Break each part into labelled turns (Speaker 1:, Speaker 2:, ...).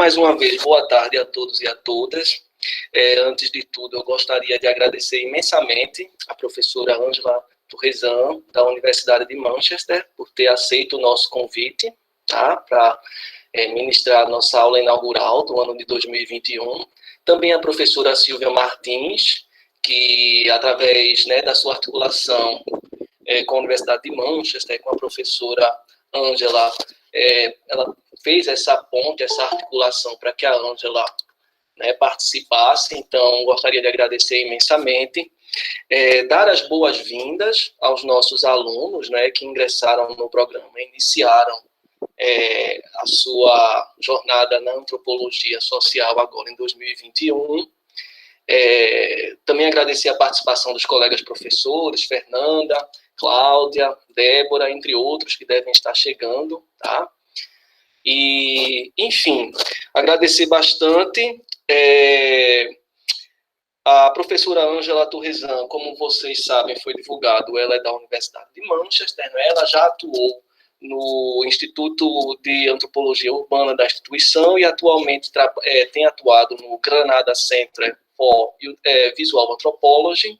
Speaker 1: mais uma vez, boa tarde a todos e a todas. Antes de tudo, eu gostaria de agradecer imensamente a professora Ângela Torresan, da Universidade de Manchester, por ter aceito o nosso convite, tá, para ministrar a nossa aula inaugural do ano de 2021. Também a professora Silvia Martins, que, através, né, da sua articulação com a Universidade de Manchester, com a professora Ângela, ela fez essa ponte, essa articulação para que a Ângela, né, participasse. Então, gostaria de agradecer imensamente, dar as boas-vindas aos nossos alunos, né, que ingressaram no programa, iniciaram a sua jornada na antropologia social agora em 2021. Também agradecer a participação dos colegas professores, Fernanda, Cláudia, Débora, entre outros que devem estar chegando, tá? E, enfim, agradecer bastante a professora Ângela Torresan, como vocês sabem, foi divulgado, ela é da Universidade de Manchester, né? Ela já atuou no Instituto de Antropologia Urbana da instituição e atualmente tem atuado no Granada Center for Visual Anthropology.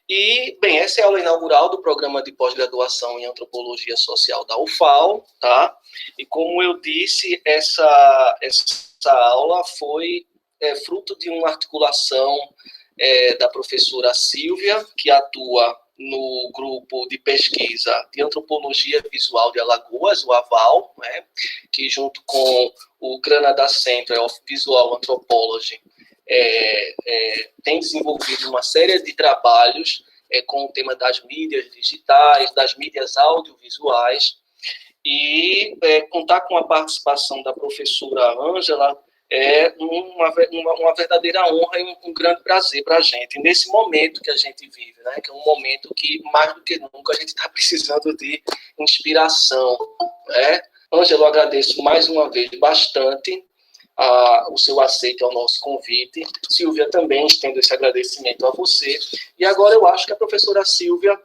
Speaker 1: E, bem, essa é a aula inaugural do programa de pós-graduação em Antropologia Social da UFAL, tá? E como eu disse, essa aula foi fruto de uma articulação da professora Silvia, que atua no grupo de pesquisa de Antropologia Visual de Alagoas, o AVAL, né, que junto com o Granada Center of Visual Anthropology tem desenvolvido uma série de trabalhos com o tema das mídias digitais, das mídias audiovisuais, e contar com a participação da professora Ângela uma verdadeira honra e um grande prazer para a gente, nesse momento que a gente vive, né? Que é um momento que, mais do que nunca, a gente está precisando de inspiração, né? Ângela, eu agradeço mais uma vez bastante o seu aceito ao nosso convite. Silvia, também estendo esse agradecimento a você. E agora eu acho que a professora Silvia,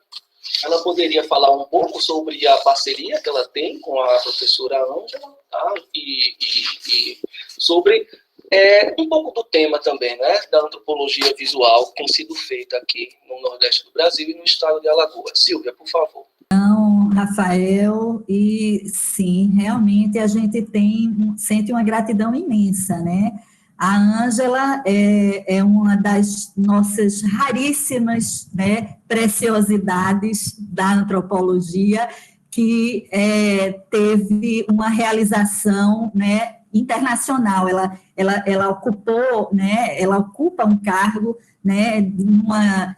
Speaker 1: ela poderia falar um pouco sobre a parceria que ela tem com a professora Ângela, tá? E sobre um pouco do tema também, né, da antropologia visual que tem sido feita aqui no Nordeste do Brasil e no estado de Alagoas. Silvia, por favor.
Speaker 2: Então, Rafael, e sim, realmente a gente sente uma gratidão imensa, né? A Ângela é uma das nossas raríssimas, né, preciosidades da antropologia, que teve uma realização, né, internacional. Ela ocupou, né, ela ocupa um cargo, né, de uma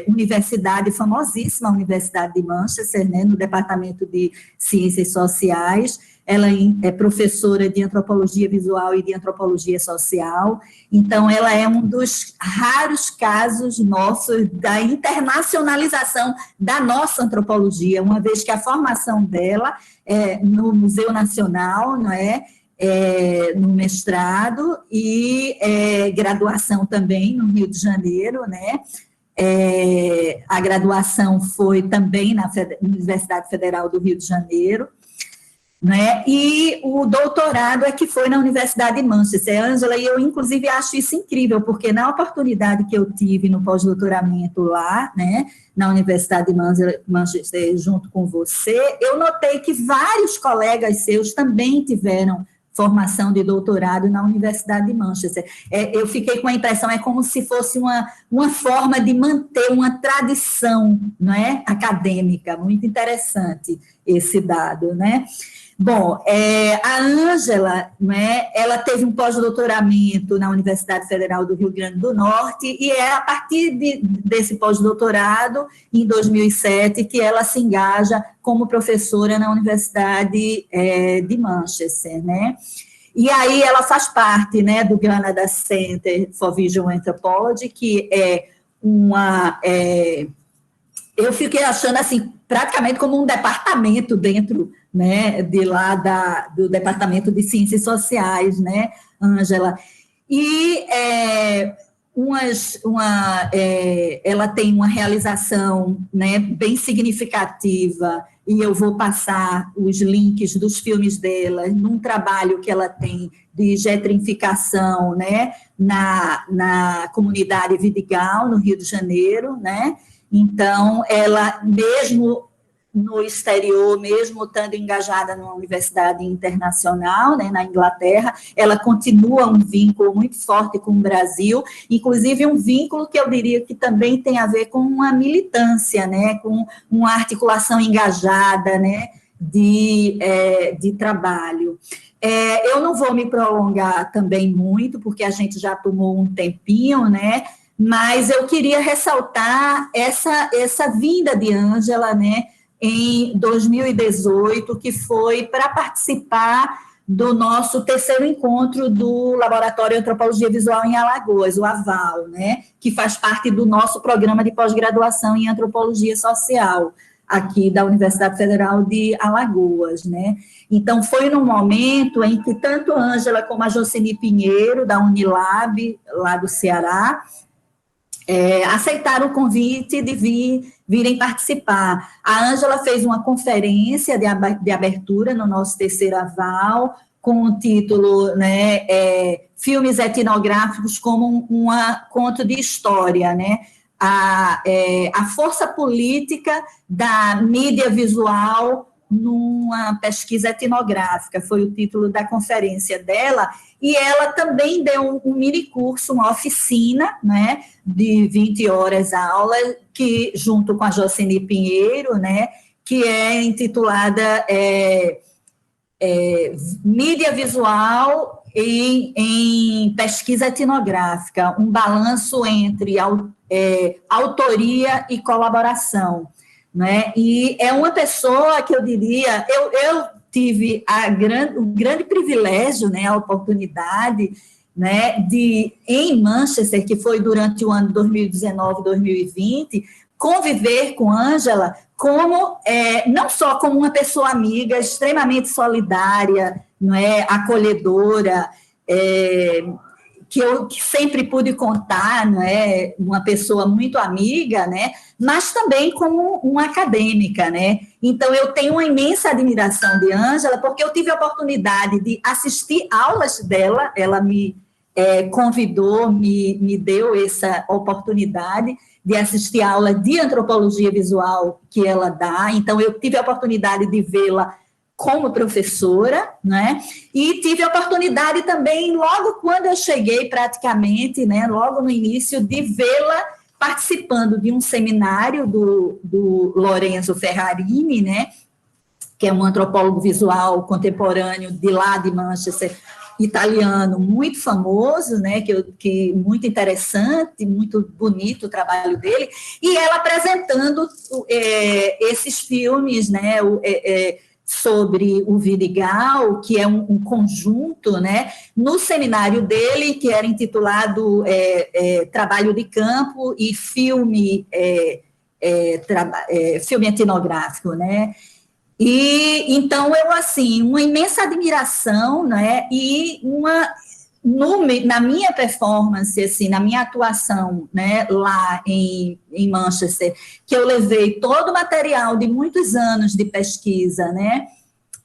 Speaker 2: universidade famosíssima, a Universidade de Manchester, né, no Departamento de Ciências Sociais. Ela é professora de Antropologia Visual e de Antropologia Social. Então, ela é um dos raros casos nossos da internacionalização da nossa antropologia, uma vez que a formação dela no Museu Nacional, não é? No mestrado e graduação também no Rio de Janeiro, né? A graduação foi também na Universidade Federal do Rio de Janeiro, né? E o doutorado é que foi na Universidade de Manchester, Ângela, e eu, inclusive, acho isso incrível, porque na oportunidade que eu tive no pós-doutoramento lá, né, na Universidade de Manchester, junto com você, eu notei que vários colegas seus também tiveram formação de doutorado na Universidade de Manchester. Eu fiquei com a impressão, como se fosse uma forma de manter uma tradição, não é, acadêmica, muito interessante esse dado, né? Bom, a Ângela, né, ela teve um pós-doutoramento na Universidade Federal do Rio Grande do Norte, e é a partir desse pós-doutorado, em 2007, que ela se engaja como professora na Universidade de Manchester, né? E aí ela faz parte, né, do Granada Center for Visual Anthropology, que é eu fiquei achando, assim, praticamente como um departamento dentro, né, de lá do Departamento de Ciências Sociais, né, Ângela? E ela tem uma realização, né, bem significativa, e eu vou passar os links dos filmes dela, num trabalho que ela tem de gentrificação, né, na comunidade Vidigal, no Rio de Janeiro, né? Então, ela, mesmo no exterior, mesmo estando engajada numa universidade internacional, né, na Inglaterra, ela continua um vínculo muito forte com o Brasil, inclusive um vínculo que eu diria que também tem a ver com uma militância, né, com uma articulação engajada, né, de trabalho. Eu não vou me prolongar também muito, porque a gente já tomou um tempinho, né, mas eu queria ressaltar essa vinda de Ângela, né, em 2018, que foi para participar do nosso terceiro encontro do Laboratório de Antropologia Visual em Alagoas, o AVAL, né, que faz parte do nosso programa de pós-graduação em Antropologia Social, aqui da Universidade Federal de Alagoas, né. Então, foi num momento em que tanto a Ângela como a Jocely Pinheiro, da Unilab, lá do Ceará, aceitaram o convite de virem participar. A Ângela fez uma conferência de abertura no nosso terceiro aval, com o título, né, Filmes Etnográficos como um conto de história, né, a força política da mídia visual numa pesquisa etnográfica, foi o título da conferência dela, e ela também deu um mini curso, uma oficina, né, de 20 horas aula, que, junto com a Jocely Pinheiro, né, que é intitulada Mídia Visual em Pesquisa Etnográfica, um balanço entre autoria e colaboração, né? E é uma pessoa que eu diria, eu tive o grande privilégio, né, a oportunidade, né, de, em Manchester, que foi durante o ano 2019, 2020, conviver com Ângela como, não só como uma pessoa amiga, extremamente solidária, não é, acolhedora, que eu sempre pude contar, não é, uma pessoa muito amiga, né, mas também como uma acadêmica, né. Então, eu tenho uma imensa admiração de Ângela, porque eu tive a oportunidade de assistir aulas dela, ela me convidou, me deu essa oportunidade de assistir a aula de antropologia visual que ela dá, então eu tive a oportunidade de vê-la como professora, né, e tive a oportunidade também, logo quando eu cheguei praticamente, né, logo no início, de vê-la participando de um seminário do Lorenzo Ferrarini, né, que é um antropólogo visual contemporâneo de lá de Manchester, italiano, muito famoso, né, que muito interessante, muito bonito o trabalho dele, e ela apresentando esses filmes, né, sobre o Vidigal, que é um conjunto, né, no seminário dele, que era intitulado Trabalho de Campo e Filme Etnográfico, né. E, então, assim, uma imensa admiração, né, e na minha performance, assim, na minha atuação, né, lá em Manchester, que eu levei todo o material de muitos anos de pesquisa, né,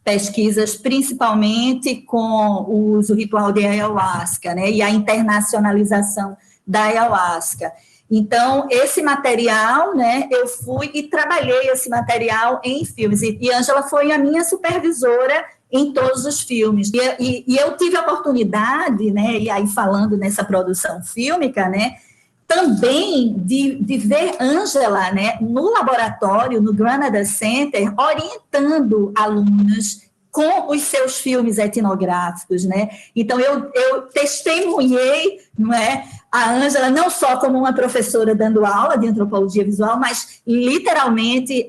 Speaker 2: pesquisas principalmente com o uso ritual de ayahuasca, né, e a internacionalização da ayahuasca. Então, esse material, né, eu fui e trabalhei esse material em filmes, e Ângela foi a minha supervisora em todos os filmes, e eu tive a oportunidade, né, e aí falando nessa produção fílmica, né, também de ver Ângela, né, no laboratório, no Granada Center, orientando alunos com os seus filmes etnográficos, né? Então, eu testemunhei, não é, a Ângela não só como uma professora dando aula de antropologia visual, mas literalmente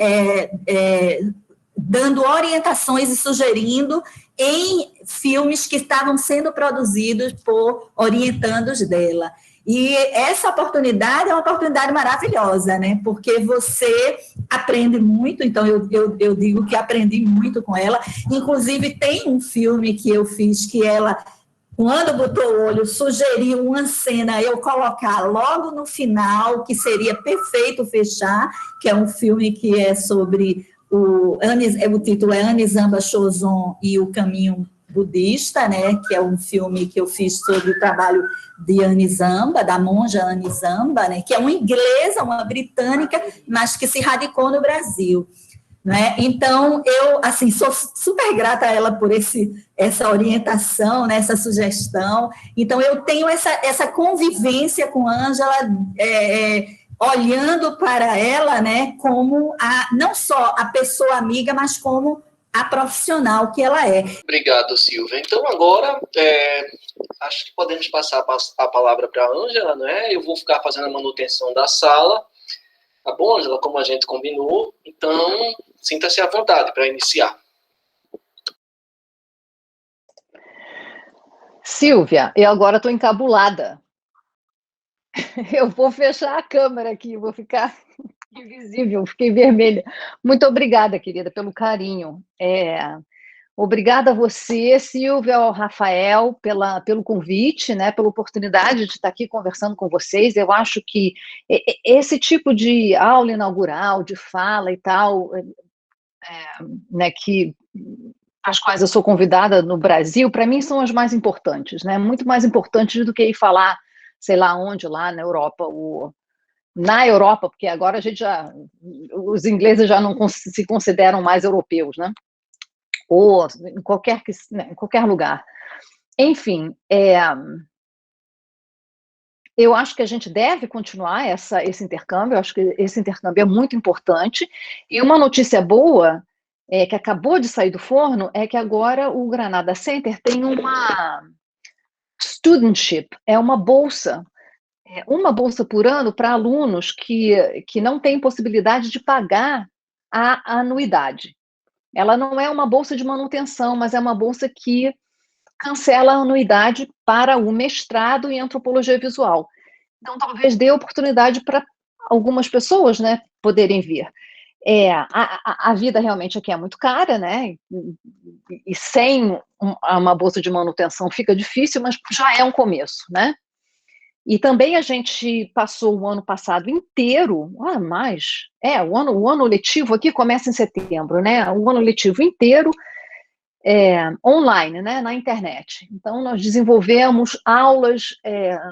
Speaker 2: dando orientações e sugerindo em filmes que estavam sendo produzidos por orientandos dela. E essa oportunidade é uma oportunidade maravilhosa, né? Porque você aprende muito, então eu digo que aprendi muito com ela. Inclusive, tem um filme que eu fiz que ela quando botou o olho, sugeriu uma cena eu colocar logo no final, que seria perfeito fechar, que é um filme que é sobre o título é Anisamba Chozon e o Caminho Budista, né, que é um filme que eu fiz sobre o trabalho de Anisamba, da monja Anisamba, né, que é uma inglesa, uma britânica, mas que se radicou no Brasil. Né? Então, eu, assim, sou super grata a ela por essa orientação, né, essa sugestão. Então, eu tenho essa convivência com a Ângela, olhando para ela, né, como não só a pessoa amiga, mas como a profissional que ela é.
Speaker 1: Obrigado, Silvia. Então, agora, acho que podemos passar a palavra para a Ângela, não é? Eu vou ficar fazendo a manutenção da sala. Tá bom, Ângela? Como a gente combinou. Então, sinta-se à vontade para iniciar.
Speaker 3: Silvia, eu agora estou encabulada. Eu vou fechar a câmera aqui, vou ficar invisível, fiquei vermelha. Muito obrigada, querida, pelo carinho. Obrigada a você, Silvia, ao Rafael, pelo convite, né, pela oportunidade de estar aqui conversando com vocês. Eu acho que esse tipo de aula inaugural, de fala e tal, né, que as quais eu sou convidada no Brasil, para mim são as mais importantes, né, muito mais importantes do que ir falar, sei lá onde, lá na Europa, na Europa, porque agora os ingleses já não se consideram mais europeus, né, ou em qualquer lugar. Enfim, eu acho que a gente deve continuar esse intercâmbio, eu acho que esse intercâmbio é muito importante, e uma notícia boa, que acabou de sair do forno, é que agora o Granada Center tem uma studentship, uma bolsa por ano para alunos que não têm possibilidade de pagar a anuidade. Ela não é uma bolsa de manutenção, mas é uma bolsa que cancela a anuidade para o mestrado em antropologia visual. Então, talvez dê oportunidade para algumas pessoas, né, poderem vir. A vida realmente aqui é muito cara, né, e sem uma bolsa de manutenção fica difícil, mas já é um começo, né. E também a gente passou o ano passado inteiro, o ano letivo aqui começa em setembro, né, o ano letivo inteiro online, né, na internet. Então, nós desenvolvemos aulas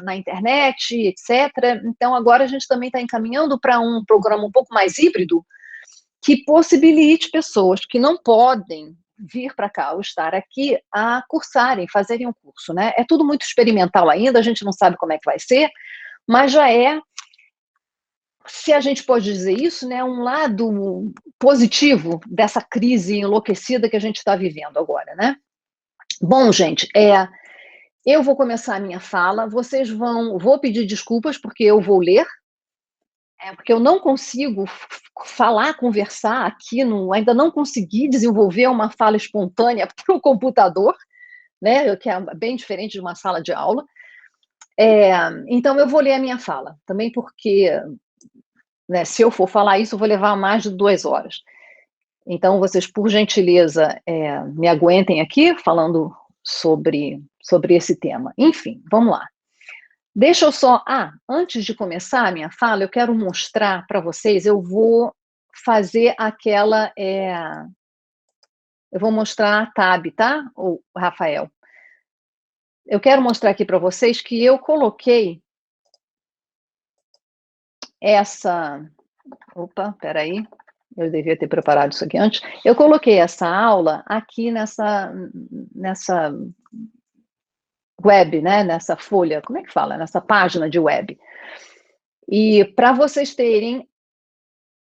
Speaker 3: na internet, etc. Então, agora a gente também está encaminhando para um programa um pouco mais híbrido, que possibilite pessoas que não podem vir para cá ou estar aqui a cursarem, fazerem um curso, né? É tudo muito experimental ainda, a gente não sabe como é que vai ser, mas já se a gente pode dizer isso, né, um lado positivo dessa crise enlouquecida que a gente está vivendo agora, né? Bom, gente, eu vou começar a minha fala, vou pedir desculpas porque eu vou ler, porque eu não consigo conversar aqui, ainda não consegui desenvolver uma fala espontânea para o computador, né, que é bem diferente de uma sala de aula. Então, eu vou ler a minha fala, também porque, né, se eu for falar isso, eu vou levar mais de 2 horas. Então, vocês, por gentileza, me aguentem aqui, falando sobre esse tema. Enfim, vamos lá. Deixa eu só... antes de começar a minha fala, eu quero mostrar para vocês, eu vou fazer aquela... eu vou mostrar a tab, tá, Rafael? Eu quero mostrar aqui para vocês que eu coloquei essa... Opa, peraí. Eu devia ter preparado isso aqui antes. Eu coloquei essa aula aqui nessa web, né? Nessa folha, como é que fala? Nessa página de web. E para vocês terem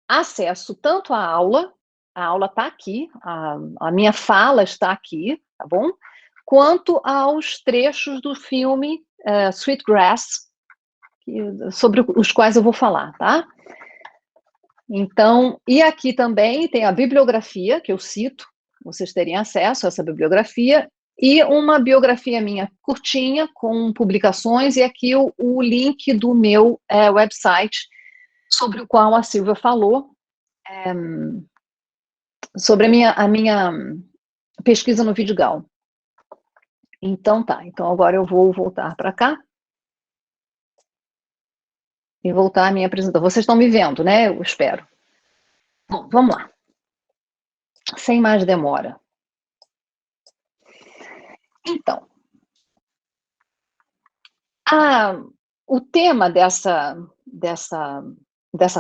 Speaker 3: acesso tanto à aula, a aula está aqui, a minha fala está aqui, tá bom? Quanto aos trechos do filme Sweetgrass, sobre os quais eu vou falar, tá? Então, e aqui também tem a bibliografia, que eu cito, vocês terem acesso a essa bibliografia, e uma biografia minha curtinha, com publicações, e aqui o link do meu website, sobre o qual a Silvia falou, sobre a minha pesquisa no Vidigal. Então tá, então agora eu vou voltar para cá e voltar à minha apresentação. Vocês estão me vendo, né? Eu espero. Bom, vamos lá. Sem mais demora. Então, o tema dessa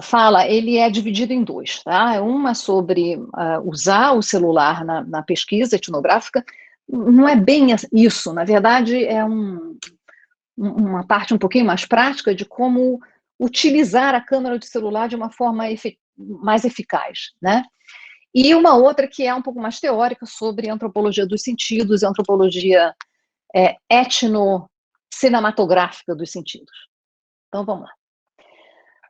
Speaker 3: fala, ele é dividido em dois, tá? Uma sobre usar o celular na pesquisa etnográfica. Não é bem isso, na verdade, é uma parte um pouquinho mais prática de como utilizar a câmera de celular de uma forma mais eficaz, né? E uma outra que é um pouco mais teórica sobre antropologia dos sentidos, antropologia etno-cinematográfica dos sentidos. Então, vamos lá.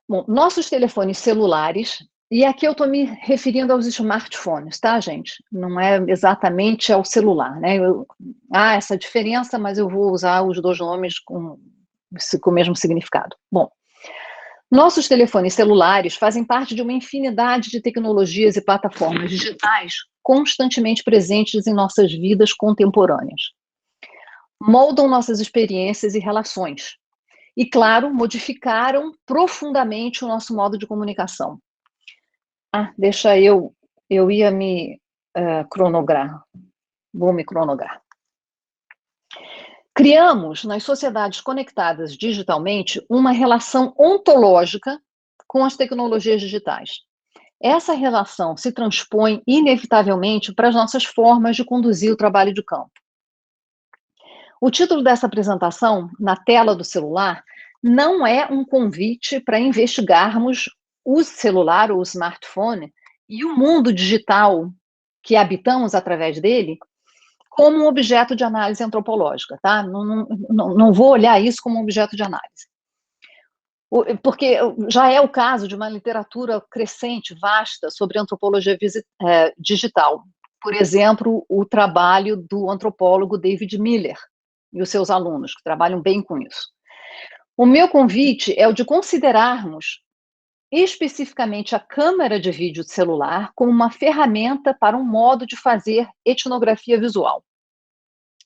Speaker 3: Bom, nossos telefones celulares, e aqui eu estou me referindo aos smartphones, tá, gente? Não é exatamente ao celular, né? Há essa diferença, mas eu vou usar os dois nomes com o mesmo significado. Bom, nossos telefones celulares fazem parte de uma infinidade de tecnologias e plataformas digitais constantemente presentes em nossas vidas contemporâneas. Moldam nossas experiências e relações. E, claro, modificaram profundamente o nosso modo de comunicação. Deixa eu ia me cronograr. Vou me cronograr. Criamos, nas sociedades conectadas digitalmente, uma relação ontológica com as tecnologias digitais. Essa relação se transpõe inevitavelmente para as nossas formas de conduzir o trabalho de campo. O título dessa apresentação, na tela do celular, não é um convite para investigarmos o celular ou o smartphone e o mundo digital que habitamos através dele como um objeto de análise antropológica, tá? Não vou olhar isso como um objeto de análise. Porque já é o caso de uma literatura crescente, vasta, sobre antropologia digital. Por exemplo, o trabalho do antropólogo David Miller e os seus alunos, que trabalham bem com isso. O meu convite é o de considerarmos especificamente a câmera de vídeo celular como uma ferramenta para um modo de fazer etnografia visual,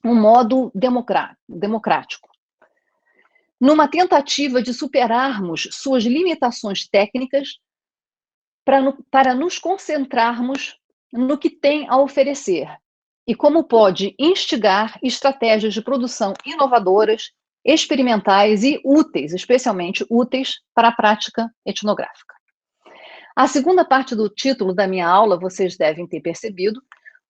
Speaker 3: um modo democrático, numa tentativa de superarmos suas limitações técnicas para nos concentrarmos no que tem a oferecer e como pode instigar estratégias de produção inovadoras, experimentais e úteis, especialmente úteis para a prática etnográfica. A segunda parte do título da minha aula, vocês devem ter percebido,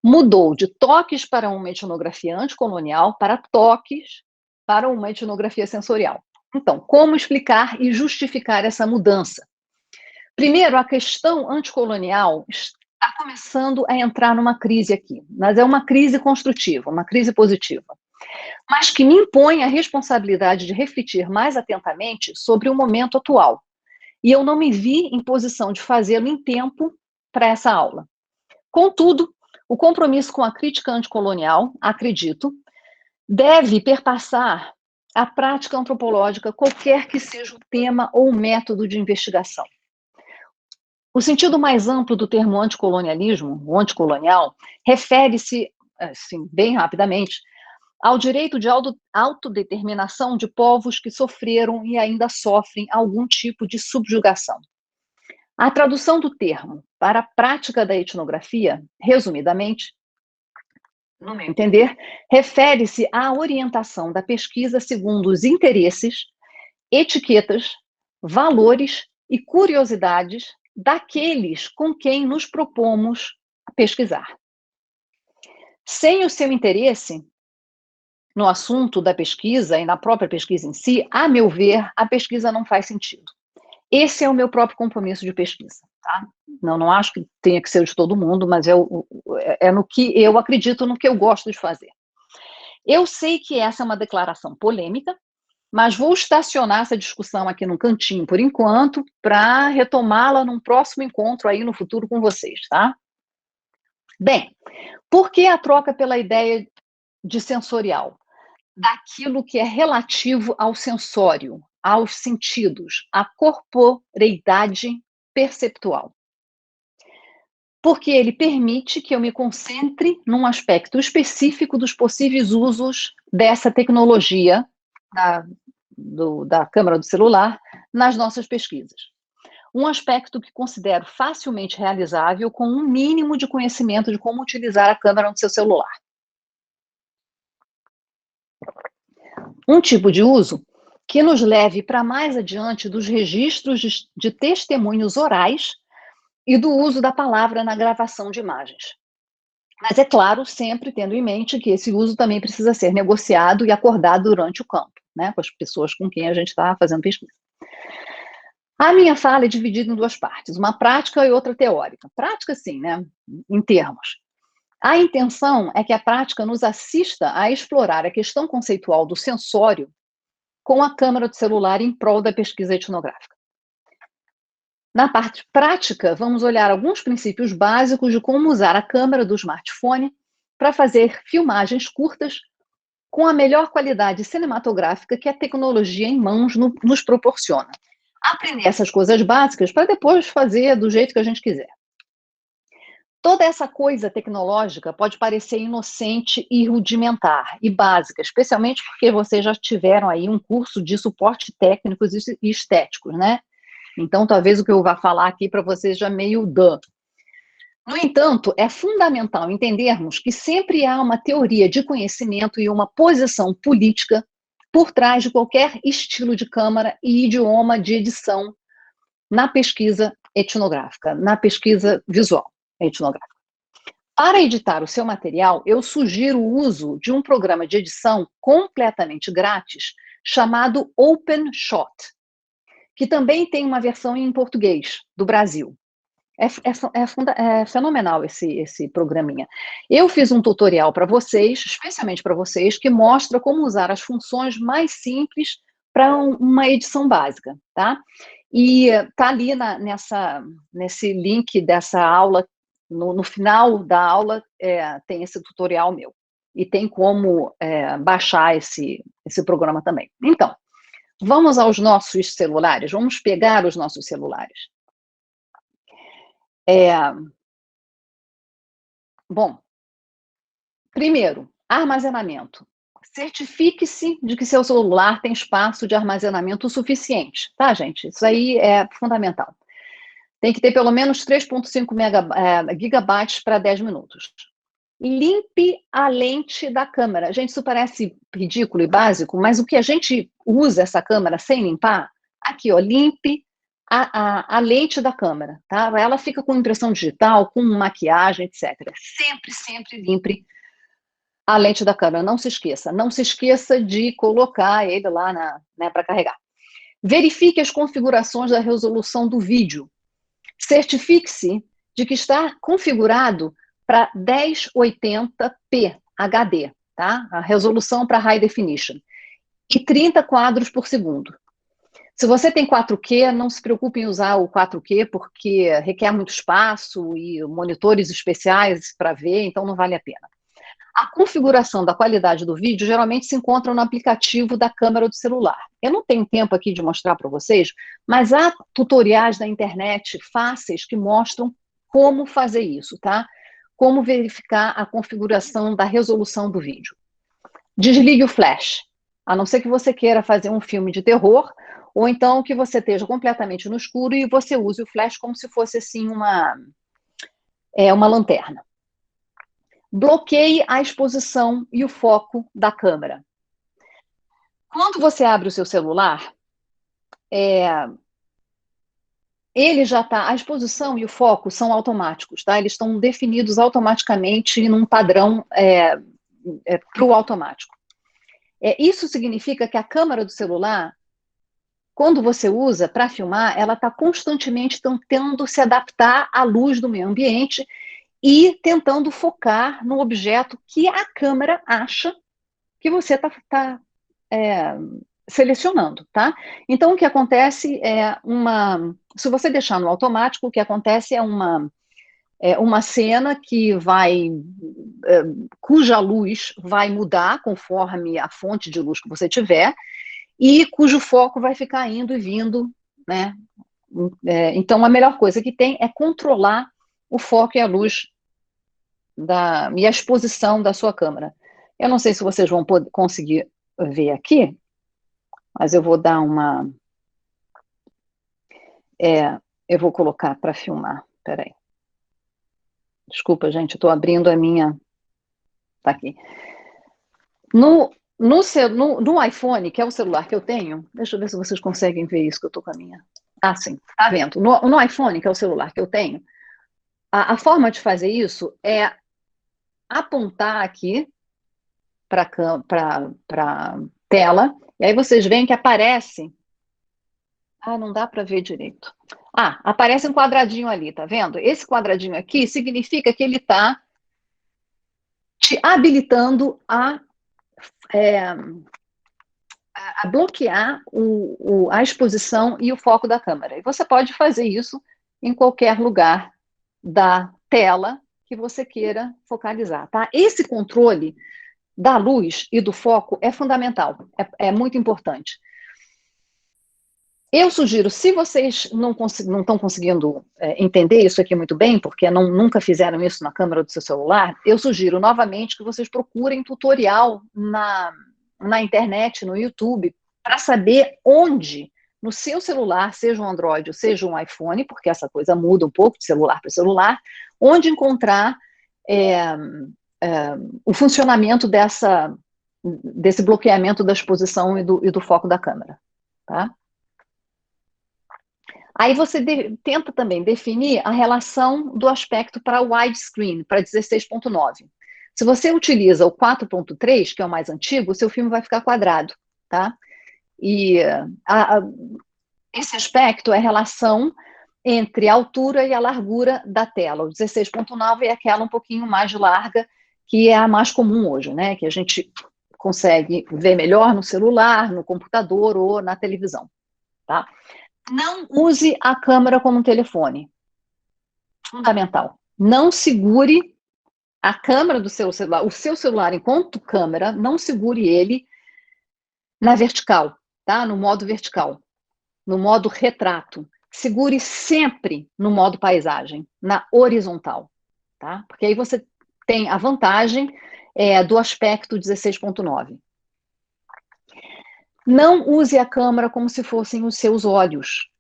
Speaker 3: mudou de toques para uma etnografia anticolonial para toques para uma etnografia sensorial. Então, como explicar e justificar essa mudança? Primeiro, a questão anticolonial está começando a entrar numa crise aqui, mas é uma crise construtiva, uma crise positiva, mas que me impõe a responsabilidade de refletir mais atentamente sobre o momento atual. E eu não me vi em posição de fazê-lo em tempo para essa aula. Contudo, o compromisso com a crítica anticolonial, acredito, deve perpassar a prática antropológica, qualquer que seja o tema ou o método de investigação. O sentido mais amplo do termo anticolonialismo, o anticolonial, refere-se, assim, bem rapidamente, ao direito de autodeterminação de povos que sofreram e ainda sofrem algum tipo de subjugação. A tradução do termo para a prática da etnografia, resumidamente, no meu entender, refere-se à orientação da pesquisa segundo os interesses, etiquetas, valores e curiosidades daqueles com quem nos propomos pesquisar. Sem o seu interesse no assunto da pesquisa e na própria pesquisa em si, a meu ver, a pesquisa não faz sentido. Esse é o meu próprio compromisso de pesquisa, tá? Não acho que tenha que ser de todo mundo, mas é no que eu acredito, no que eu gosto de fazer. Eu sei que essa é uma declaração polêmica, mas vou estacionar essa discussão aqui num cantinho por enquanto, para retomá-la num próximo encontro aí no futuro com vocês, tá? Bem, por que a troca pela ideia de sensorial? Daquilo que é relativo ao sensório, aos sentidos, à corporeidade perceptual. porque ele permite que eu me concentre num aspecto específico dos possíveis usos dessa tecnologia da câmera do celular nas nossas pesquisas. Um aspecto que considero facilmente realizável com um mínimo de conhecimento de como utilizar a câmera no seu celular. Um tipo de uso que nos leve para mais adiante dos registros de testemunhos orais e do uso da palavra na gravação de imagens. Mas, é claro, sempre tendo em mente que esse uso também precisa ser negociado e acordado durante o campo, né, com as pessoas com quem a gente está fazendo pesquisa. A minha fala é dividida em duas partes, uma prática e outra teórica. Prática, sim, né, em termos. A intenção é que a prática nos assista a explorar a questão conceitual do sensório com a câmera do celular em prol da pesquisa etnográfica. Na parte prática, vamos olhar alguns princípios básicos de como usar a câmera do smartphone para fazer filmagens curtas com a melhor qualidade cinematográfica que a tecnologia em mãos nos proporciona. Aprender essas coisas básicas para depois fazer do jeito que a gente quiser. Toda essa coisa tecnológica pode parecer inocente e rudimentar e básica, especialmente porque vocês já tiveram aí um curso de suporte técnicos e estéticos, né? Então, talvez o que eu vá falar aqui para vocês já meio dã. No entanto, é fundamental entendermos que sempre há uma teoria de conhecimento e uma posição política por trás de qualquer estilo de câmara e idioma de edição na pesquisa etnográfica, na pesquisa visual etnográfica. Para editar o seu material, eu sugiro o uso de um programa de edição completamente grátis chamado OpenShot, que também tem uma versão em português do Brasil. É fenomenal esse programinha. Eu fiz um tutorial para vocês, especialmente para vocês, que mostra como usar as funções mais simples para uma edição básica, tá? E tá ali nesse link dessa aula, no final da aula, tem esse tutorial meu. E tem como baixar esse programa também. Então, vamos aos nossos celulares, vamos pegar os nossos celulares. Bom, primeiro, armazenamento. Certifique-se de que seu celular tem espaço de armazenamento suficiente, tá, gente? Isso aí é fundamental. Tem que ter pelo menos 3,5 gigabytes para 10 minutos. Limpe a lente da câmera. Gente, isso parece ridículo e básico, mas o que a gente usa essa câmera sem limpar, aqui, ó, limpe a lente da câmera, tá? Ela fica com impressão digital, com maquiagem, etc. Sempre limpe a lente da câmera, não se esqueça. Não se esqueça de colocar ele lá para carregar. Verifique as configurações da resolução do vídeo. Certifique-se de que está configurado para 1080p HD, tá? A resolução para High Definition. E 30 quadros por segundo. Se você tem 4Q, não se preocupe em usar o 4Q, porque requer muito espaço e monitores especiais para ver, então não vale a pena. A configuração da qualidade do vídeo geralmente se encontra no aplicativo da câmera do celular. Eu não tenho tempo aqui de mostrar para vocês, mas há tutoriais na internet fáceis que mostram como fazer isso, tá? Como verificar a configuração da resolução do vídeo. Desligue o flash, a não ser que você queira fazer um filme de terror, ou então que você esteja completamente no escuro e você use o flash como se fosse assim uma lanterna. Bloqueie a exposição e o foco da câmera. Quando você abre o seu celular, ele já está, a exposição e o foco são automáticos, tá? Eles estão definidos automaticamente num padrão para o automático. Isso significa que a câmera do celular, quando você usa para filmar, ela está constantemente tentando se adaptar à luz do meio ambiente e tentando focar no objeto que a câmera acha que você está selecionando, tá? Então, o que acontece se você deixar no automático, o que acontece é uma cena que cuja luz vai mudar conforme a fonte de luz que você tiver, e cujo foco vai ficar indo e vindo, né? Então, a melhor coisa que tem é controlar o foco e a luz e a exposição da sua câmera. Eu não sei se vocês vão conseguir ver aqui, mas eu vou dar uma... eu vou colocar para filmar. Peraí. Desculpa, gente, eu estou abrindo a minha... Tá aqui. No iPhone, que é o celular que eu tenho, deixa eu ver se vocês conseguem ver isso que eu estou com a minha... Ah, sim, tá vendo? No iPhone, que é o celular que eu tenho, a forma de fazer isso é apontar aqui para a tela, e aí vocês veem que aparece... Ah, não dá para ver direito. Ah, aparece um quadradinho ali, tá vendo? Esse quadradinho aqui significa que ele está te habilitando a bloquear a exposição e o foco da câmera. E você pode fazer isso em qualquer lugar da tela que você queira focalizar, tá? Esse controle da luz e do foco é fundamental, é muito importante. Eu sugiro, se vocês não estão conseguindo entender isso aqui muito bem, porque nunca fizeram isso na câmera do seu celular, eu sugiro novamente que vocês procurem tutorial na internet, no YouTube, para saber onde, no seu celular, seja um Android ou seja um iPhone, porque essa coisa muda um pouco de celular para celular, onde encontrar o funcionamento desse bloqueamento da exposição e do foco da câmera, tá? Aí você tenta também definir a relação do aspecto para widescreen, para 16.9. Se você utiliza o 4.3, que é o mais antigo, o seu filme vai ficar quadrado, tá? E esse aspecto é a relação entre a altura e a largura da tela. O 16.9 é aquela um pouquinho mais larga, que é a mais comum hoje, né? Que a gente consegue ver melhor no celular, no computador ou na televisão, tá? Não use a câmera como um telefone. Fundamental. Não segure a câmera do seu celular, o seu celular enquanto câmera, não segure ele na vertical, tá? No modo vertical, no modo retrato. Segure sempre no modo paisagem, na horizontal, tá? Porque aí você tem a vantagem do aspecto 16.9. Não use a câmera como se fossem os seus olhos.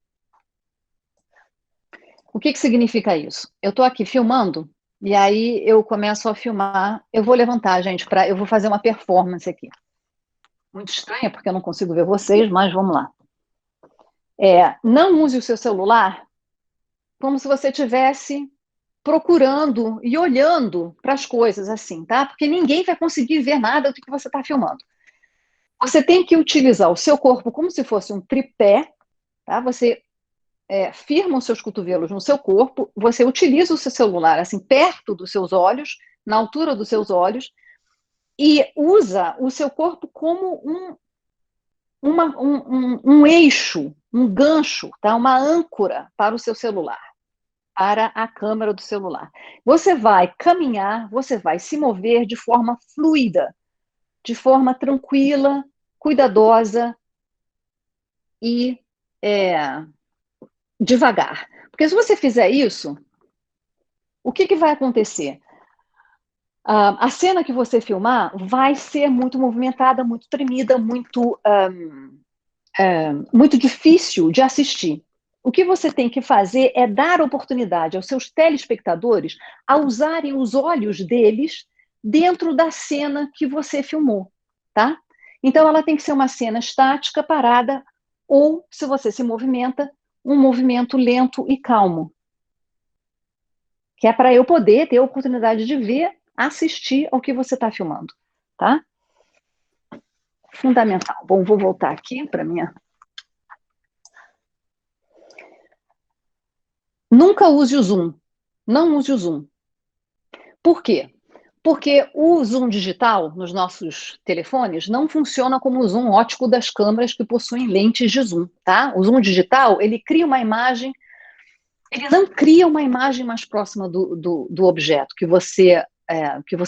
Speaker 3: O que significa isso? Eu estou aqui filmando, e aí eu começo a filmar. Eu vou levantar, gente, eu vou fazer uma performance aqui. Muito estranha, porque eu não consigo ver vocês, mas vamos lá. Não use o seu celular como se você estivesse procurando e olhando para as coisas assim, tá? Porque ninguém vai conseguir ver nada do que você está filmando. Você tem que utilizar o seu corpo como se fosse um tripé, tá? Você firma os seus cotovelos no seu corpo, você utiliza o seu celular assim, perto dos seus olhos, na altura dos seus olhos, e usa o seu corpo como um eixo, um gancho, tá? Uma âncora para o seu celular, para a câmera do celular. Você vai caminhar, você vai se mover de forma fluida, de forma tranquila, cuidadosa e devagar. Porque se você fizer isso, o que vai acontecer? A cena que você filmar vai ser muito movimentada, muito tremida, muito difícil de assistir. O que você tem que fazer é dar oportunidade aos seus telespectadores a usarem os olhos deles dentro da cena que você filmou, tá? Então, ela tem que ser uma cena estática, parada, ou, se você se movimenta, um movimento lento e calmo. Que é para eu poder ter a oportunidade de ver, assistir ao que você está filmando, tá? Fundamental. Bom, vou voltar aqui para minha... Nunca use o zoom. Não use o zoom. Por quê? Porque o zoom digital nos nossos telefones não funciona como o zoom óptico das câmeras que possuem lentes de zoom, tá? O zoom digital, ele cria uma imagem, ele não cria uma imagem mais próxima do objeto que você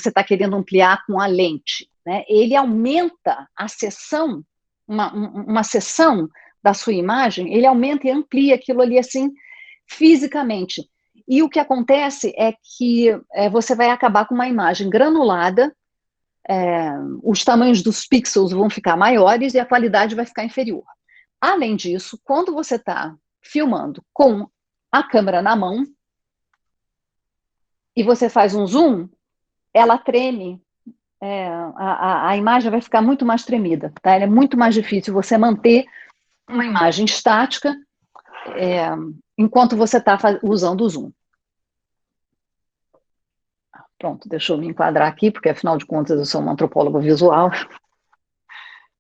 Speaker 3: está querendo ampliar com a lente, né? Ele aumenta a seção, uma seção da sua imagem, ele aumenta e amplia aquilo ali assim fisicamente. E o que acontece é que você vai acabar com uma imagem granulada, os tamanhos dos pixels vão ficar maiores e a qualidade vai ficar inferior. Além disso, quando você está filmando com a câmera na mão e você faz um zoom, ela treme, a imagem vai ficar muito mais tremida, tá? É muito mais difícil você manter uma imagem estática enquanto você está usando o zoom. Pronto, deixa eu me enquadrar aqui, porque afinal de contas eu sou uma antropóloga visual,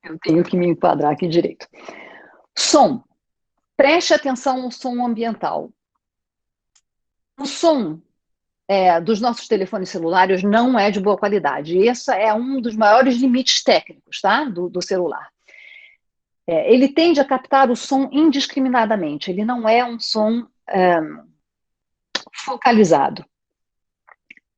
Speaker 3: eu tenho que me enquadrar aqui direito. Som. Preste atenção no som ambiental. O som dos nossos telefones celulares não é de boa qualidade. Esse é um dos maiores limites técnicos, tá? do celular. Ele tende a captar o som indiscriminadamente. Ele não é um som focalizado.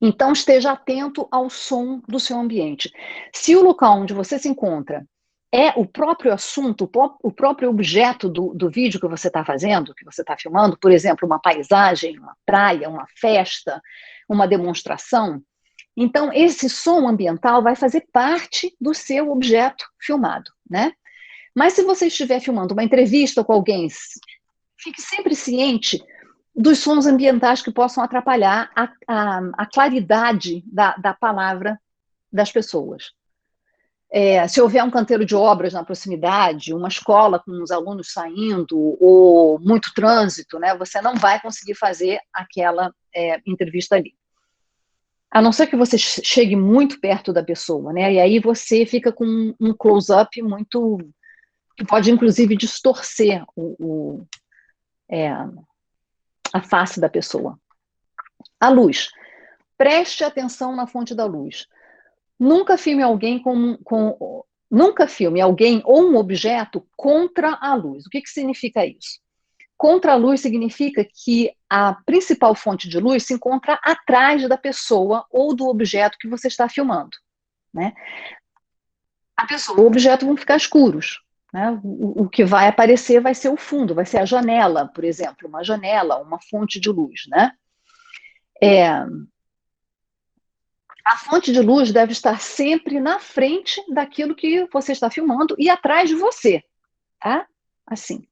Speaker 3: Então, esteja atento ao som do seu ambiente. Se o local onde você se encontra é o próprio assunto, o próprio objeto do vídeo que você está fazendo, que você está filmando, por exemplo, uma paisagem, uma praia, uma festa, uma demonstração, então esse som ambiental vai fazer parte do seu objeto filmado, né? Mas se você estiver filmando uma entrevista com alguém, fique sempre ciente dos sons ambientais que possam atrapalhar a claridade da palavra das pessoas. Se houver um canteiro de obras na proximidade, uma escola com os alunos saindo, ou muito trânsito, né, você não vai conseguir fazer aquela entrevista ali. A não ser que você chegue muito perto da pessoa, né, e aí você fica com um close-up muito... que pode, inclusive, distorcer a face da pessoa. A luz. Preste atenção na fonte da luz. Nunca filme alguém nunca filme alguém ou um objeto contra a luz. O que significa isso? Contra a luz significa que a principal fonte de luz se encontra atrás da pessoa ou do objeto que você está filmando, né? A pessoa e o objeto vão ficar escuros, né? O que vai aparecer vai ser o fundo, vai ser a janela, por exemplo, uma janela, uma fonte de luz, né? A fonte de luz deve estar sempre na frente daquilo que você está filmando e atrás de você, tá? Assim.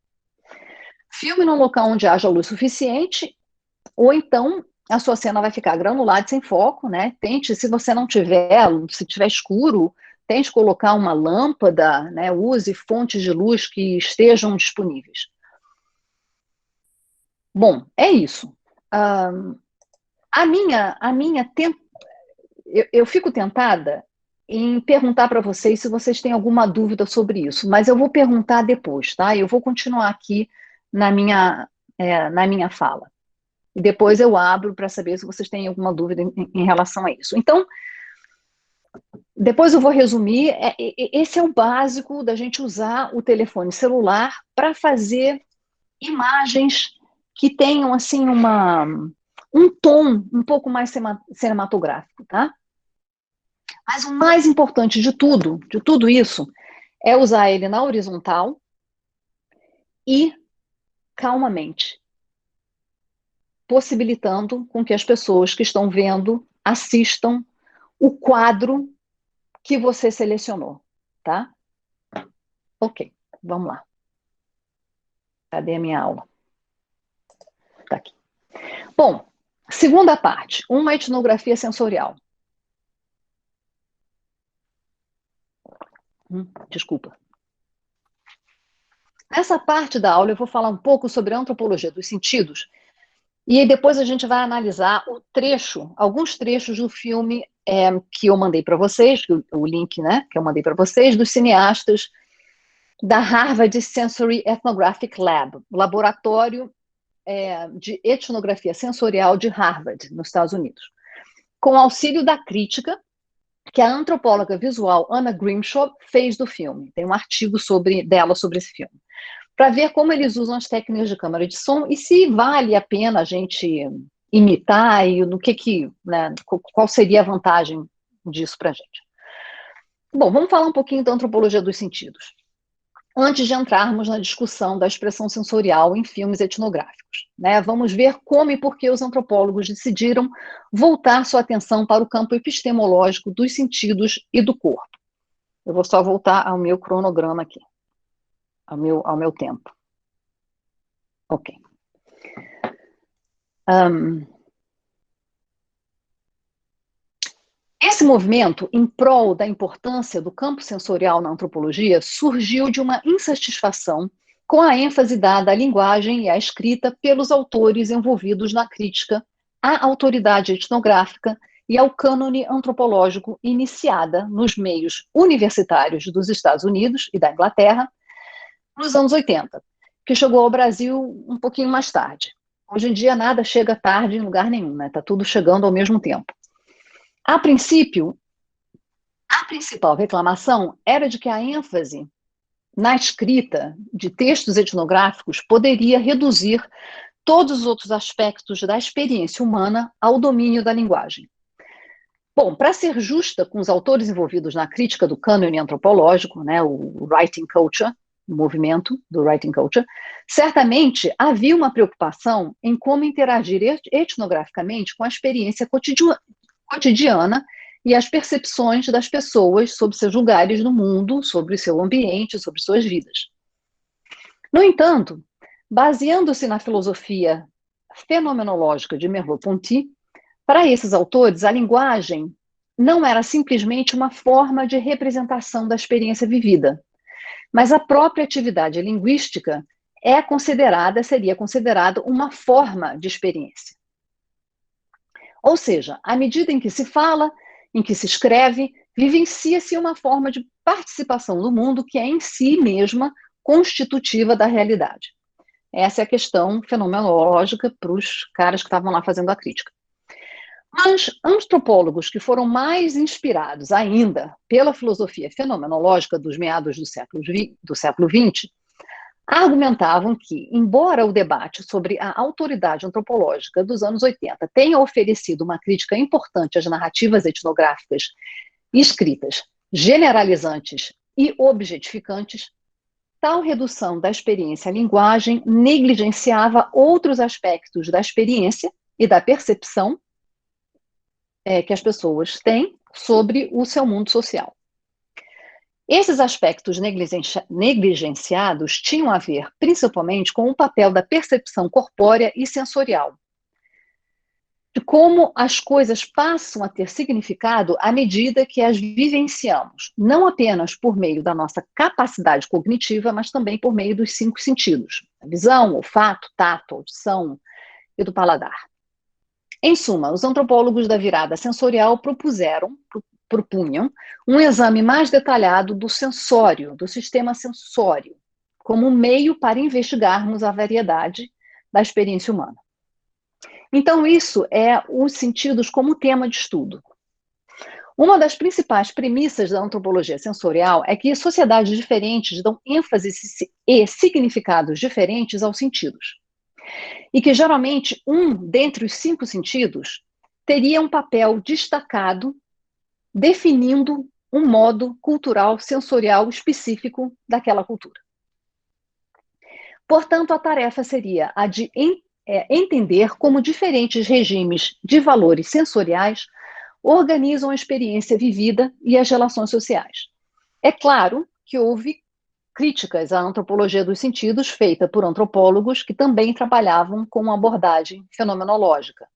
Speaker 3: Filme num local onde haja luz suficiente, ou então a sua cena vai ficar granulada e sem foco, né? Tente, se você não tiver, se tiver escuro, tente colocar uma lâmpada, né? Use fontes de luz que estejam disponíveis. Bom, é isso. Eu fico tentada em perguntar para vocês se vocês têm alguma dúvida sobre isso, mas eu vou perguntar depois, tá? Eu vou continuar aqui na minha fala. E depois eu abro para saber se vocês têm alguma dúvida em relação a isso. Então, depois eu vou resumir. Esse é o básico da gente usar o telefone celular para fazer imagens que tenham, assim, um tom um pouco mais cinematográfico, tá? Mas o mais importante de tudo isso, é usar ele na horizontal e calmamente, possibilitando com que as pessoas que estão vendo assistam o quadro que você selecionou, tá? Ok, vamos lá. Cadê a minha aula? Tá aqui. Bom, segunda parte, uma etnografia sensorial. Desculpa. Nessa parte da aula eu vou falar um pouco sobre a antropologia dos sentidos e depois a gente vai analisar alguns trechos do filme que eu mandei para vocês, o link, né, que eu mandei para vocês, dos cineastas da Harvard Sensory Ethnographic Lab, laboratório de etnografia sensorial de Harvard, nos Estados Unidos, com auxílio da crítica que a antropóloga visual Anna Grimshaw fez do filme. Tem um artigo dela sobre esse filme, para ver como eles usam as técnicas de câmara de som e se vale a pena a gente imitar e né, qual seria a vantagem disso para a gente. Bom, vamos falar um pouquinho da antropologia dos sentidos. antes de entrarmos na discussão da expressão sensorial em filmes etnográficos, né? Vamos ver como e por que os antropólogos decidiram voltar sua atenção para o campo epistemológico dos sentidos e do corpo. Eu vou só voltar ao meu cronograma aqui, ao meu tempo. Ok. Esse movimento, em prol da importância do campo sensorial na antropologia, surgiu de uma insatisfação com a ênfase dada à linguagem e à escrita pelos autores envolvidos na crítica à autoridade etnográfica e ao cânone antropológico iniciada nos meios universitários dos Estados Unidos e da Inglaterra nos anos 80, que chegou ao Brasil um pouquinho mais tarde. Hoje em dia nada chega tarde em lugar nenhum, né? Tá tudo chegando ao mesmo tempo. A princípio, a principal reclamação era de que a ênfase na escrita de textos etnográficos poderia reduzir todos os outros aspectos da experiência humana ao domínio da linguagem. Bom, para ser justa com os autores envolvidos na crítica do cânone antropológico, né, o writing culture, o movimento do writing culture, certamente havia uma preocupação em como interagir etnograficamente com a experiência cotidiana e as percepções das pessoas sobre seus lugares no mundo, sobre seu ambiente, sobre suas vidas. No entanto, baseando-se na filosofia fenomenológica de Merleau-Ponty, para esses autores, a linguagem não era simplesmente uma forma de representação da experiência vivida, mas a própria atividade linguística seria considerada uma forma de experiência. Ou seja, à medida em que se fala, em que se escreve, vivencia-se uma forma de participação do mundo que é em si mesma constitutiva da realidade. Essa é a questão fenomenológica para os caras que estavam lá fazendo a crítica. Mas antropólogos que foram mais inspirados ainda pela filosofia fenomenológica dos meados do século XX, argumentavam que, embora o debate sobre a autoridade antropológica dos anos 80 tenha oferecido uma crítica importante às narrativas etnográficas escritas, generalizantes e objetificantes, tal redução da experiência à linguagem negligenciava outros aspectos da experiência e da percepção que as pessoas têm sobre o seu mundo social. Esses aspectos negligenciados tinham a ver, principalmente, com o papel da percepção corpórea e sensorial, de como as coisas passam a ter significado à medida que as vivenciamos, não apenas por meio da nossa capacidade cognitiva, mas também por meio dos 5 sentidos: a visão, olfato, tato, audição e do paladar. Em suma, os antropólogos da virada sensorial propunham um exame mais detalhado do sensório, do sistema sensório, como um meio para investigarmos a variedade da experiência humana. Então, isso é os sentidos como tema de estudo. Uma das principais premissas da antropologia sensorial é que sociedades diferentes dão ênfase e significados diferentes aos sentidos. E que, geralmente, um dentre os 5 sentidos teria um papel destacado definindo um modo cultural sensorial específico daquela cultura. Portanto, a tarefa seria a de entender como diferentes regimes de valores sensoriais organizam a experiência vivida e as relações sociais. É claro que houve críticas à antropologia dos sentidos feita por antropólogos que também trabalhavam com uma abordagem fenomenológica.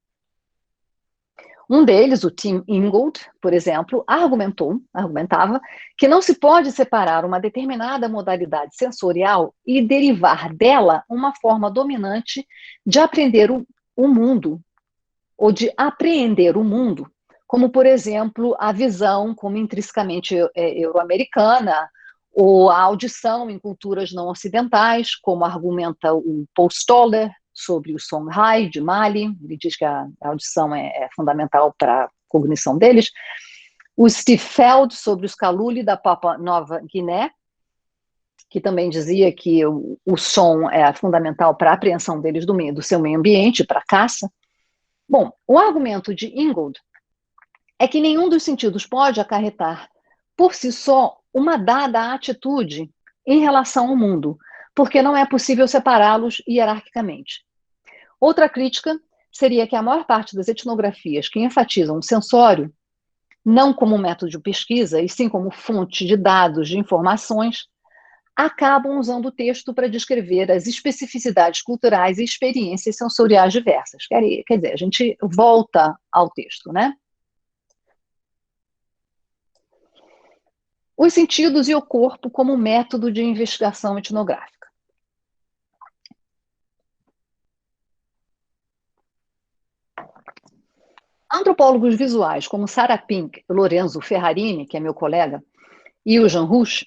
Speaker 3: Um deles, o Tim Ingold, por exemplo, argumentava que não se pode separar uma determinada modalidade sensorial e derivar dela uma forma dominante de aprender o mundo, ou de apreender o mundo, como, por exemplo, a visão como intrinsecamente euro-americana, ou a audição em culturas não ocidentais, como argumenta o Paul Stoller sobre o Songhai, de Mali. Ele diz que a audição é fundamental para a cognição deles. O Steve Feld sobre os Kaluli da Papua Nova Guiné, que também dizia que o som é fundamental para a apreensão deles do seu meio ambiente, para a caça. Bom, o argumento de Ingold é que nenhum dos sentidos pode acarretar por si só uma dada atitude em relação ao mundo, porque não é possível separá-los hierarquicamente. Outra crítica seria que a maior parte das etnografias que enfatizam o sensório, não como método de pesquisa, e sim como fonte de dados, de informações, acabam usando o texto para descrever as especificidades culturais e experiências sensoriais diversas. Quer dizer, a gente volta ao texto, né? Os sentidos e o corpo como método de investigação etnográfica. Antropólogos visuais como Sarah Pink, Lorenzo Ferrarini, que é meu colega, e o Jean Rouch,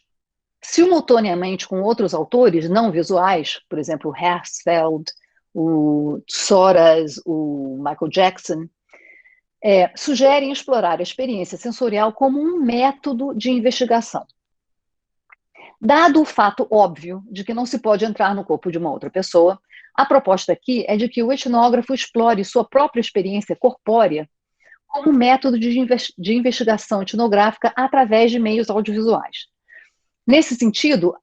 Speaker 3: simultaneamente com outros autores não visuais, por exemplo, o Herzfeld, o Soras, o Michael Jackson, sugerem explorar a experiência sensorial como um método de investigação. Dado o fato óbvio de que não se pode entrar no corpo de uma outra pessoa, a proposta aqui é de que o etnógrafo explore sua própria experiência corpórea como método de investigação etnográfica através de meios audiovisuais. Nesse sentido,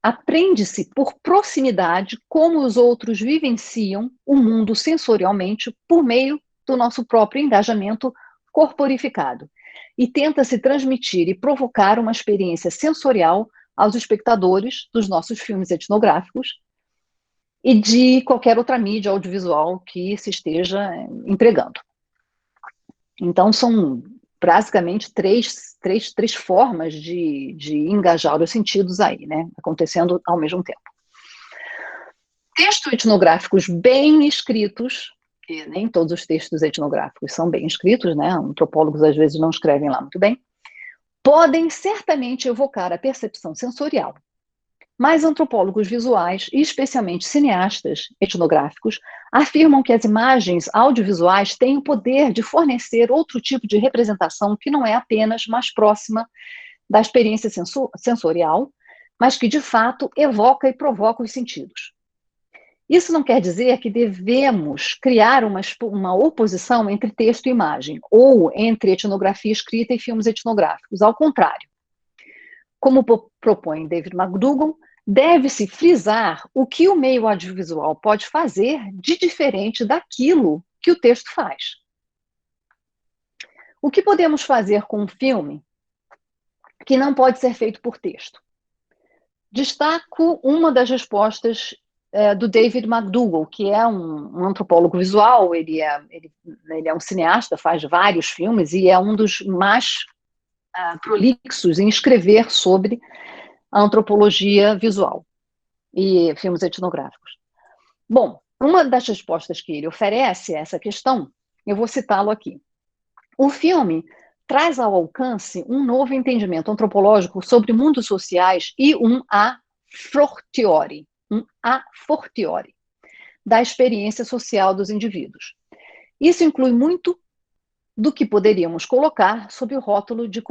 Speaker 3: aprende-se por proximidade como os outros vivenciam o mundo sensorialmente por meio do nosso próprio engajamento corporificado. E tenta-se transmitir e provocar uma experiência sensorial aos espectadores dos nossos filmes etnográficos e de qualquer outra mídia audiovisual que se esteja empregando. Então, são basicamente três formas de engajar os sentidos aí, né? Acontecendo ao mesmo tempo. Textos etnográficos bem escritos, e nem todos os textos etnográficos são bem escritos, né? Antropólogos às vezes não escrevem lá muito bem, podem certamente evocar a percepção sensorial. Mas antropólogos visuais, e especialmente cineastas etnográficos, afirmam que as imagens audiovisuais têm o poder de fornecer outro tipo de representação que não é apenas mais próxima da experiência sensorial, mas que, de fato, evoca e provoca os sentidos. Isso não quer dizer que devemos criar uma oposição entre texto e imagem, ou entre etnografia escrita e filmes etnográficos. Ao contrário. Como propõe David McDougall, deve-se frisar o que o meio audiovisual pode fazer de diferente daquilo que o texto faz. O que podemos fazer com um filme que não pode ser feito por texto? Destaco uma das respostas do David McDougall, que é um antropólogo visual, ele é um cineasta, faz vários filmes e é um dos mais prolixos em escrever sobre a antropologia visual e filmes etnográficos. Bom, uma das respostas que ele oferece a essa questão, eu vou citá-lo aqui. O filme traz ao alcance um novo entendimento antropológico sobre mundos sociais e um a fortiori da experiência social dos indivíduos. Isso inclui muito do que poderíamos colocar sob o rótulo de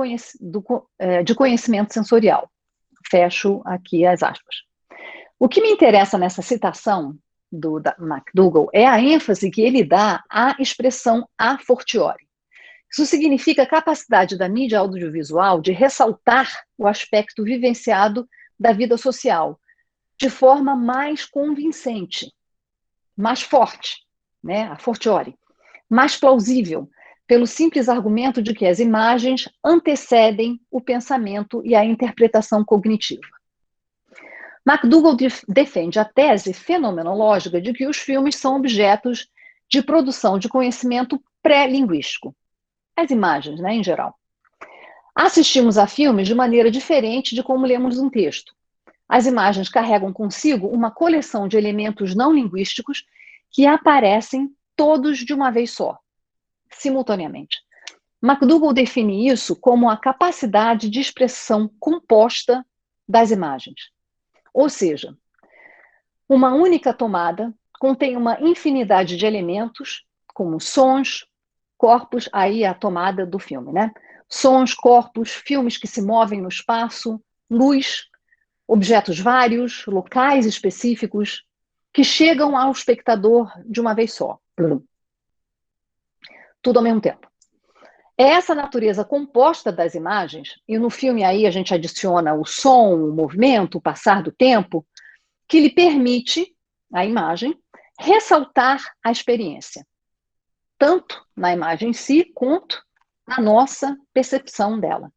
Speaker 3: conhecimento sensorial. Fecho aqui as aspas. O que me interessa nessa citação do McDougall é a ênfase que ele dá à expressão a fortiori. Isso significa a capacidade da mídia audiovisual de ressaltar o aspecto vivenciado da vida social de forma mais convincente, mais forte, né, a fortiori, mais plausível, pelo simples argumento de que as imagens antecedem o pensamento e a interpretação cognitiva. McDougall defende a tese fenomenológica de que os filmes são objetos de produção de conhecimento pré-linguístico. As imagens, né, em geral. Assistimos a filmes de maneira diferente de como lemos um texto. As imagens carregam consigo uma coleção de elementos não linguísticos que aparecem todos de uma vez só, simultaneamente. McDougall define isso como a capacidade de expressão composta das imagens. Ou seja, uma única tomada contém uma infinidade de elementos, como sons, corpos, aí a tomada do filme, né? Sons, corpos, filmes que se movem no espaço, luz, objetos vários, locais específicos, que chegam ao espectador de uma vez só. Tudo ao mesmo tempo. É essa natureza composta das imagens, e no filme aí a gente adiciona o som, o movimento, o passar do tempo, que lhe permite, a imagem, ressaltar a experiência, tanto na imagem em si, quanto na nossa percepção dela.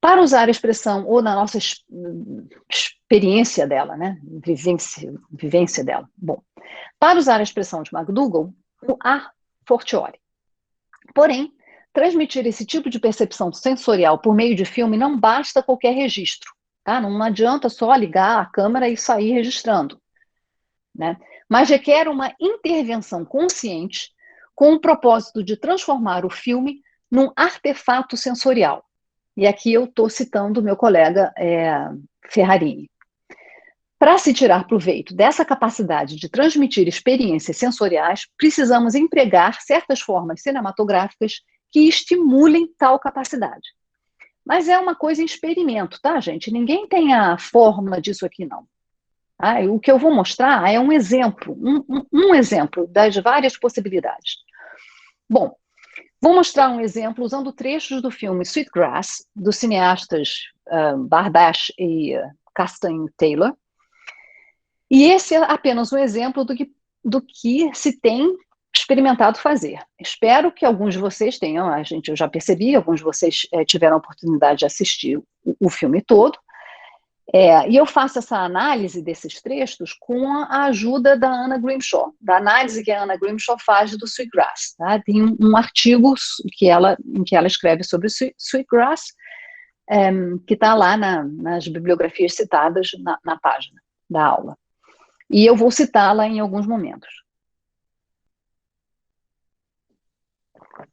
Speaker 3: Para usar a expressão, ou na nossa experiência dela, né? Vivência dela. Bom, para usar a expressão de McDougall, o a fortiori. Porém, transmitir esse tipo de percepção sensorial por meio de filme não basta qualquer registro. Tá? Não adianta só ligar a câmera e sair registrando. Né? Mas requer uma intervenção consciente com o propósito de transformar o filme num artefato sensorial. E aqui eu estou citando o meu colega Ferrarini. Para se tirar proveito dessa capacidade de transmitir experiências sensoriais, precisamos empregar certas formas cinematográficas que estimulem tal capacidade. Mas é uma coisa em experimento, tá, gente? Ninguém tem a fórmula disso aqui, não. Tá? O que eu vou mostrar é um exemplo, um exemplo das várias possibilidades. Bom, vou mostrar um exemplo usando trechos do filme Sweetgrass, dos cineastas Bardash e Castagne-Taylor. E esse é apenas um exemplo do que se tem experimentado fazer. Espero que alguns de vocês tenham, eu já percebi, alguns de vocês tiveram a oportunidade de assistir o filme todo. E eu faço essa análise desses trechos com a ajuda da Anna Grimshaw, da análise que a Anna Grimshaw faz do Sweetgrass. Tá? Tem um artigo em que ela escreve sobre Sweetgrass, que está lá nas bibliografias citadas na página da aula. E eu vou citá-la em alguns momentos.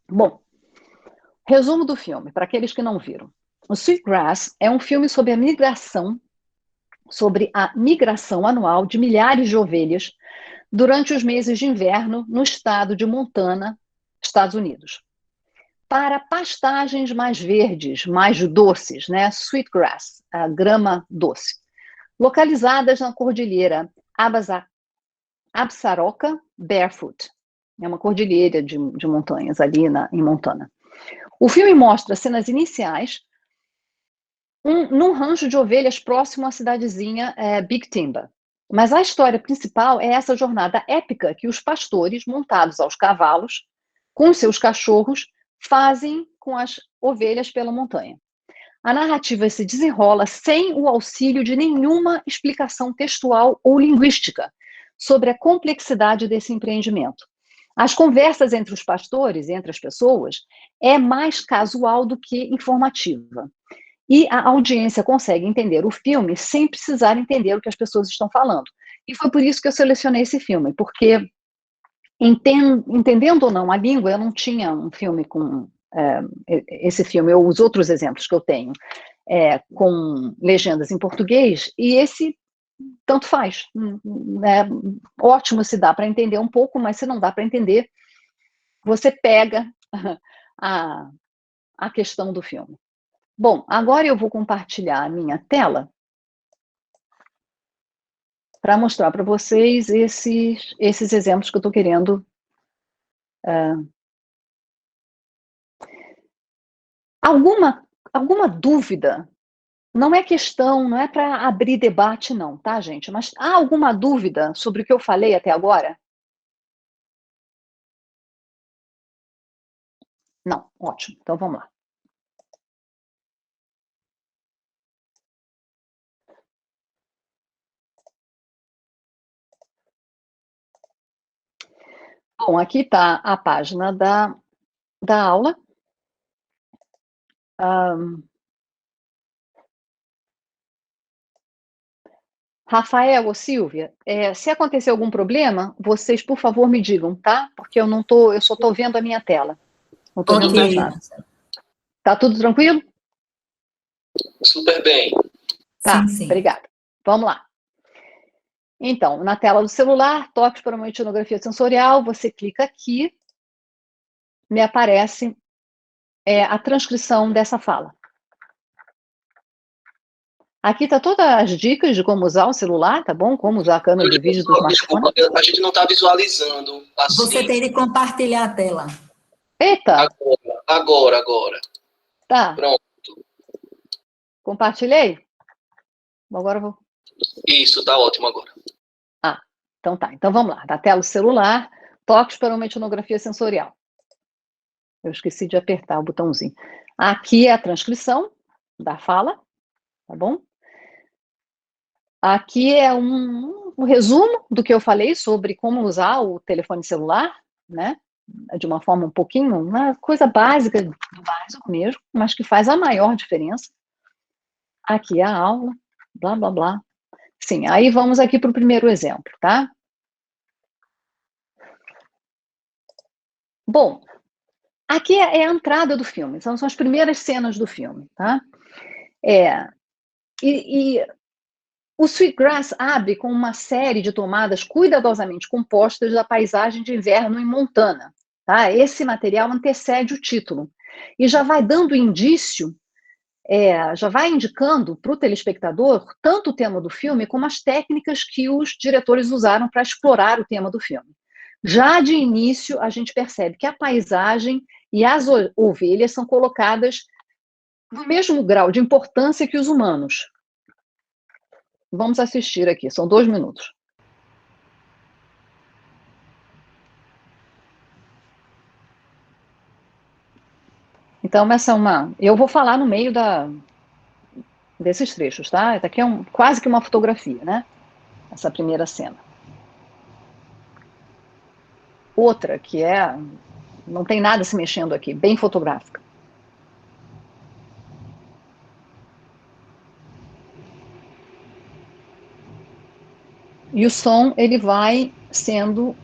Speaker 3: Bom, resumo do filme, para aqueles que não viram. O Sweetgrass é um filme sobre a migração anual de milhares de ovelhas durante os meses de inverno no estado de Montana, Estados Unidos, para pastagens mais verdes, mais doces, né? Sweetgrass, a grama doce, localizadas na cordilheira Absaroka Barefoot. É uma cordilheira de montanhas ali em Montana. O filme mostra cenas iniciais num rancho de ovelhas próximo à cidadezinha Big Timber. Mas a história principal é essa jornada épica que os pastores, montados aos cavalos, com seus cachorros, fazem com as ovelhas pela montanha. A narrativa se desenrola sem o auxílio de nenhuma explicação textual ou linguística sobre a complexidade desse empreendimento. As conversas entre os pastores, entre as pessoas, é mais casual do que informativa. E a audiência consegue entender o filme sem precisar entender o que as pessoas estão falando. E foi por isso que eu selecionei esse filme, porque, entendendo ou não a língua, eu não tinha um filme com esse filme, ou os outros exemplos que eu tenho, com legendas em português, e esse tanto faz. Ótimo se dá para entender um pouco, mas se não dá para entender, você pega a questão do filme. Bom, agora eu vou compartilhar a minha tela para mostrar para vocês esses exemplos que eu estou querendo. Alguma dúvida? Não é questão, não é para abrir debate não, tá, gente? Mas há alguma dúvida sobre o que eu falei até agora? Não, ótimo, então vamos lá. Bom, aqui está a página da aula. Rafael ou Silvia, se acontecer algum problema, vocês, por favor, me digam, tá? Porque eu só estou vendo a minha tela. Não estou vendo mais nada. Tá tudo tranquilo?
Speaker 1: Super bem.
Speaker 3: Tá,
Speaker 2: sim.
Speaker 3: Obrigada. Vamos lá. Então, na tela do celular, toque para uma etnografia sensorial, você clica aqui, me aparece a transcrição dessa fala. Aqui está todas as dicas de como usar o celular, tá bom? Como usar a câmera de vídeo do smartphone.
Speaker 1: Desculpa, a gente não está visualizando. Assim.
Speaker 2: Você tem de compartilhar a tela.
Speaker 3: Eita!
Speaker 1: Agora.
Speaker 3: Tá.
Speaker 1: Pronto.
Speaker 3: Compartilhei? Agora eu vou...
Speaker 1: Isso, tá ótimo agora.
Speaker 3: Então tá. Então vamos lá. Da tela do celular, toques para uma etnografia sensorial. Eu esqueci de apertar o botãozinho. Aqui é a transcrição da fala, tá bom? Aqui é um resumo do que eu falei sobre como usar o telefone celular, né? De uma forma um pouquinho, uma coisa básica, do básico mesmo, mas que faz a maior diferença. Aqui é a aula, blá, blá, blá. Sim, aí vamos aqui para o primeiro exemplo, tá? Bom, aqui é a entrada do filme, são as primeiras cenas do filme, tá? E o Sweetgrass abre com uma série de tomadas cuidadosamente compostas da paisagem de inverno em Montana, tá? Esse material antecede o título e já vai dando indício, já vai indicando para o telespectador tanto o tema do filme como as técnicas que os diretores usaram para explorar o tema do filme. Já de início, a gente percebe que a paisagem e as ovelhas são colocadas no mesmo grau de importância que os humanos. Vamos assistir aqui, são 2 minutos. Então, essa é uma... Eu vou falar no meio desses trechos, tá? Essa aqui é quase que uma fotografia, né? Essa primeira cena. Outra, que não tem nada se mexendo aqui, bem fotográfica. E o som, ele vai sendo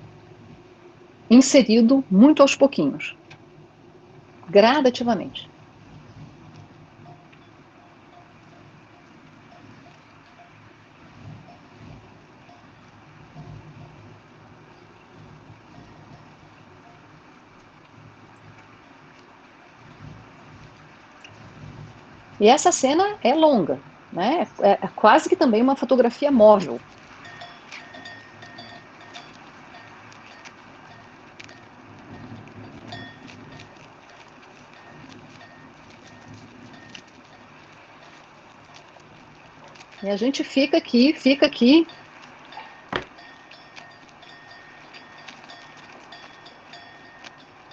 Speaker 3: inserido muito aos pouquinhos, gradativamente. E essa cena é longa, né? É quase que também uma fotografia móvel. E a gente fica aqui,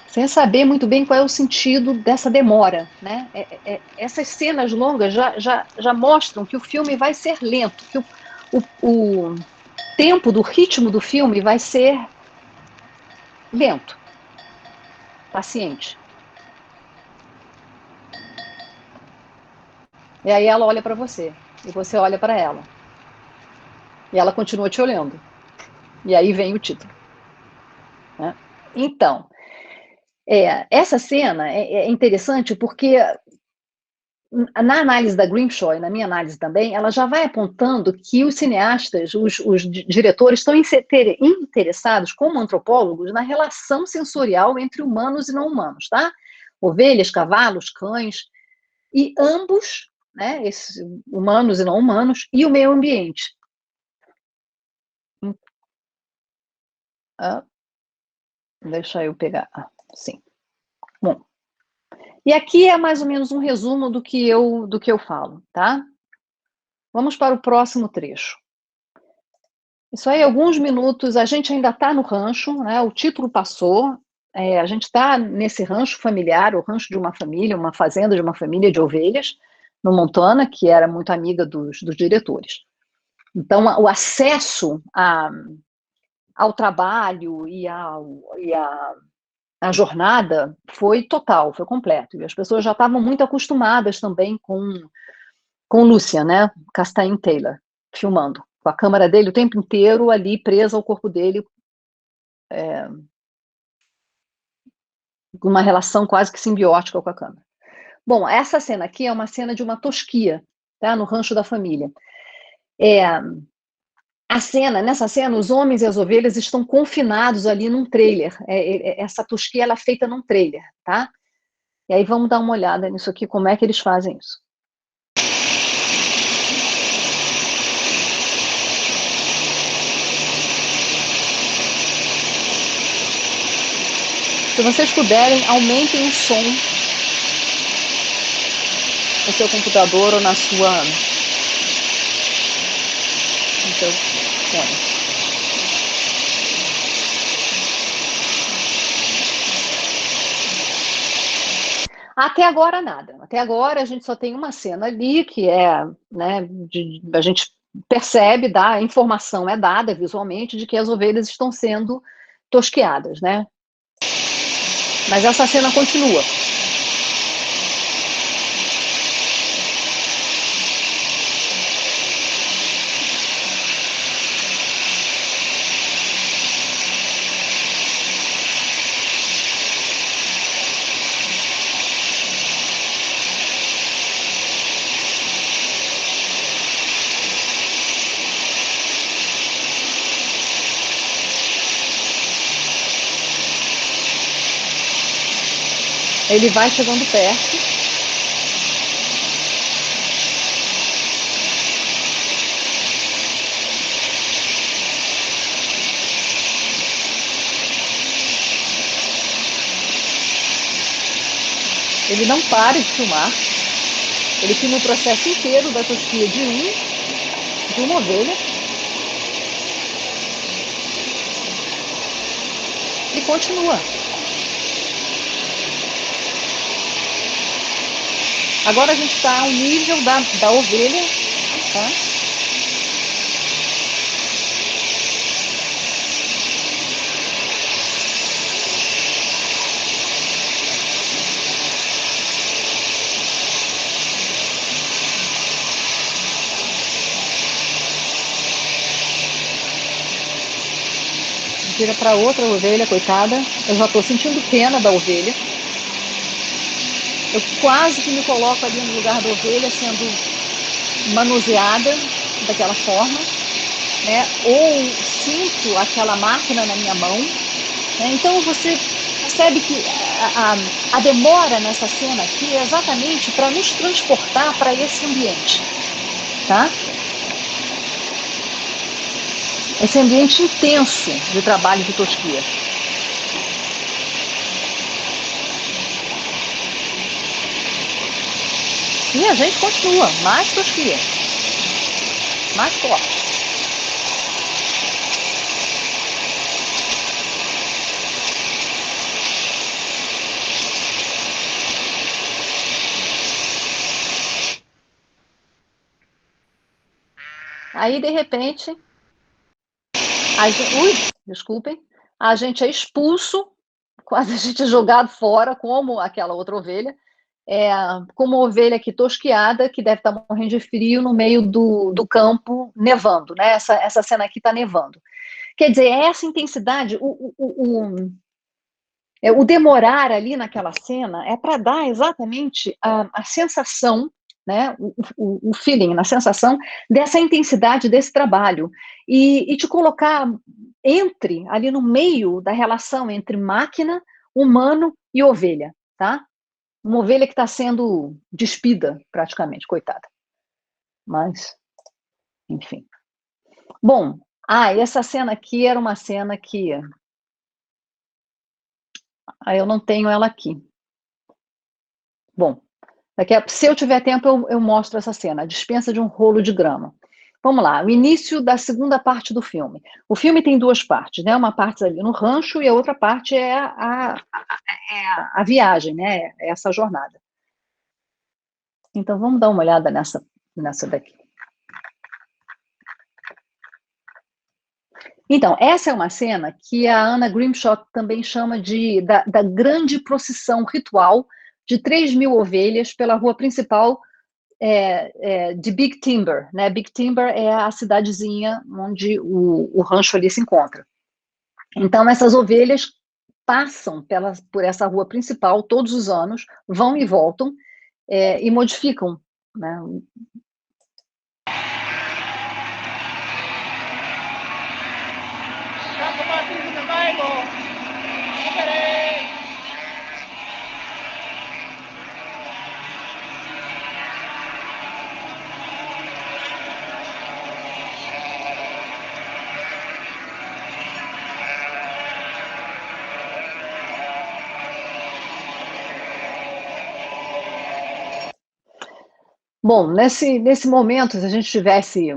Speaker 3: sem saber muito bem qual é o sentido dessa demora, né? Essas cenas longas já mostram que o filme vai ser lento, que o tempo do ritmo do filme vai ser lento, paciente. E aí ela olha para você, e você olha para ela. E ela continua te olhando. E aí vem o título. Né? Então, essa cena é interessante porque na análise da Grimshaw e na minha análise também, ela já vai apontando que os cineastas, os diretores estão interessados como antropólogos na relação sensorial entre humanos e não humanos, tá? Ovelhas, cavalos, cães, e ambos, né, esses humanos e não humanos, e o meio ambiente. Deixa eu pegar, sim. Bom, e aqui é mais ou menos um resumo do que eu falo, tá? Vamos para o próximo trecho. Isso aí, alguns minutos, a gente ainda está no rancho, né? O título passou, a gente está nesse rancho familiar, o rancho de uma família, uma fazenda de uma família de ovelhas, no Montana, que era muito amiga dos diretores. Então, o acesso ao trabalho e a jornada foi total, foi completo. E as pessoas já estavam muito acostumadas também com Lucian, né? Chastain Taylor, filmando, com a câmera dele o tempo inteiro ali presa ao corpo dele, uma relação quase que simbiótica com a câmera. Bom, essa cena aqui é uma cena de uma tosquia, tá? No rancho da família. Nessa cena, os homens e as ovelhas estão confinados ali num trailer. Essa tosquia ela é feita num trailer, tá? E aí vamos dar uma olhada nisso aqui, como é que eles fazem isso. Se vocês puderem, aumentem o som no seu computador ou no seu fone. Até agora, nada. Até agora, a gente só tem uma cena ali que é, né, a gente percebe, a informação é dada visualmente de que as ovelhas estão sendo tosqueadas, né? Mas essa cena continua. Ele vai chegando perto. Ele não para de filmar. Ele filma o processo inteiro da tosquia de uma ovelha. E continua. Agora a gente está ao nível da ovelha, tá? Vira para outra ovelha, coitada. Eu já estou sentindo pena da ovelha. Eu quase que me coloco ali no lugar da ovelha sendo manuseada daquela forma, né? Ou sinto aquela máquina na minha mão, né? Então você percebe que a demora nessa cena aqui é exatamente para nos transportar para esse ambiente, tá? Esse ambiente intenso de trabalho de tosquia. E a gente continua, mais tosquia, mais forte. Aí, de repente, desculpem, a gente é expulso, quase a gente é jogado fora, como aquela outra ovelha, com uma ovelha aqui tosquiada, que deve estar morrendo de frio no meio do campo, nevando, né? Essa cena aqui está nevando. Quer dizer, essa intensidade, o demorar ali naquela cena é para dar exatamente a sensação, né, o feeling, a sensação dessa intensidade desse trabalho e te colocar ali no meio da relação entre máquina, humano e ovelha, tá? Uma ovelha que está sendo despida, praticamente, coitada. Mas, enfim. Bom, essa cena aqui era uma cena que... eu não tenho ela aqui. Bom, se eu tiver tempo, eu mostro essa cena, a dispensa de um rolo de grama. Vamos lá, o início da segunda parte do filme. O filme tem duas partes, né? Uma parte ali no rancho e a outra parte é a viagem, né? É essa jornada. Então, vamos dar uma olhada nessa daqui. Então, essa é uma cena que a Anna Grimshaw também chama da grande procissão ritual de 3.000 ovelhas pela rua principal de Big Timber, né? Big Timber é a cidadezinha onde o rancho ali se encontra. Então, essas ovelhas passam por essa rua principal todos os anos, vão e voltam, e modificam, né? Bom, nesse momento, se a gente estivesse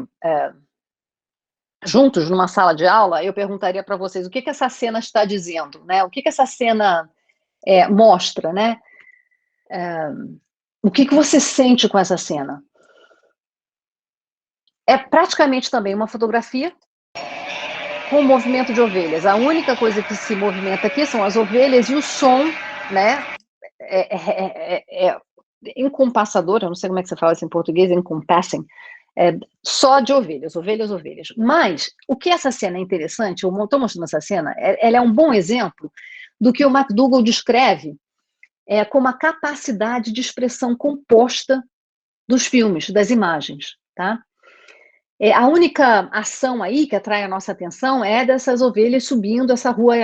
Speaker 3: juntos numa sala de aula, eu perguntaria para vocês o que essa cena está dizendo, né? O que essa cena mostra, né? O que você sente com essa cena? É praticamente também uma fotografia com movimento de ovelhas. A única coisa que se movimenta aqui são as ovelhas e o som, né? Encompassador, eu não sei como é que você fala isso em português, encompassing, só de ovelhas, ovelhas, ovelhas. Mas o que essa cena é interessante, eu estou mostrando essa cena, ela é um bom exemplo do que o McDougall descreve como a capacidade de expressão composta dos filmes, das imagens, tá? A única ação aí que atrai a nossa atenção é dessas ovelhas subindo essa rua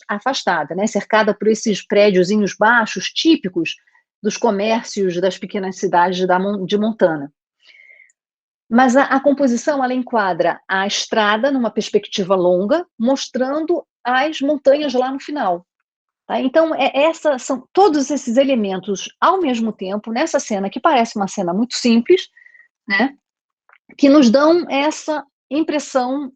Speaker 3: afastada, né, cercada por esses prédiozinhos baixos, típicos dos comércios das pequenas cidades de Montana. Mas a composição, ela enquadra a estrada numa perspectiva longa, mostrando as montanhas lá no final. Tá? Então, são todos esses elementos ao mesmo tempo, nessa cena, que parece uma cena muito simples, né, que nos dão essa impressão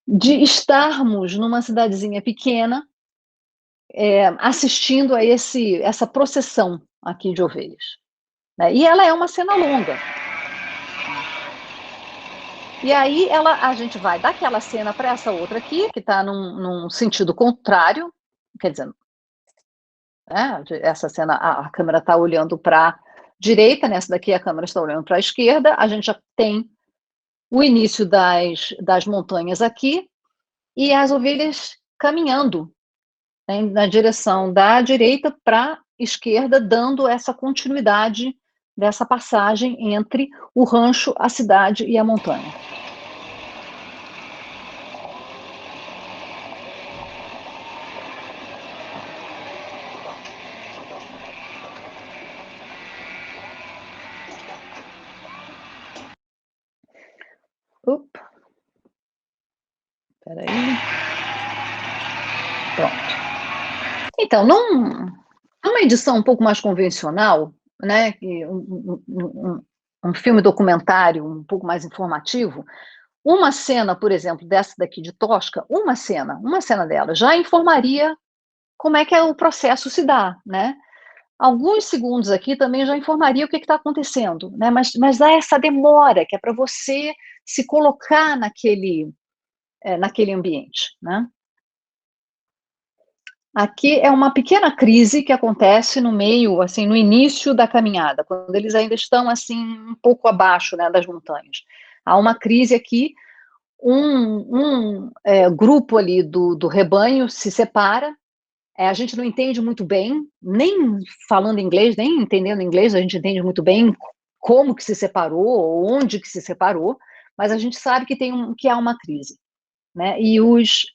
Speaker 3: de estarmos numa cidadezinha pequena, assistindo a essa procissão aqui de ovelhas. Né? E ela é uma cena longa. E aí a gente vai daquela cena para essa outra aqui, que está num sentido contrário, quer dizer, né, essa cena, a câmera está olhando para a direita, nessa daqui a câmera está olhando para a esquerda, a gente já tem o início das montanhas aqui e as ovelhas caminhando, né, na direção da direita para a esquerda, dando essa continuidade dessa passagem entre o rancho, a cidade e a montanha. Espera aí. Pronto. Então, numa edição um pouco mais convencional, né, um filme documentário um pouco mais informativo, uma cena, por exemplo, dessa daqui de Tosca, uma cena dela já informaria como é que o processo se dá, né? Alguns segundos aqui também já informaria o que está acontecendo, né? Mas há essa demora que é para você se colocar naquele ambiente, né? Aqui é uma pequena crise que acontece no meio, assim, no início da caminhada, quando eles ainda estão, assim, um pouco abaixo, né, das montanhas. Há uma crise aqui, grupo ali do rebanho se separa, a gente não entende muito bem, nem falando inglês, nem entendendo inglês, a gente entende muito bem como que se separou, onde que se separou, mas a gente sabe que há uma crise, né? E os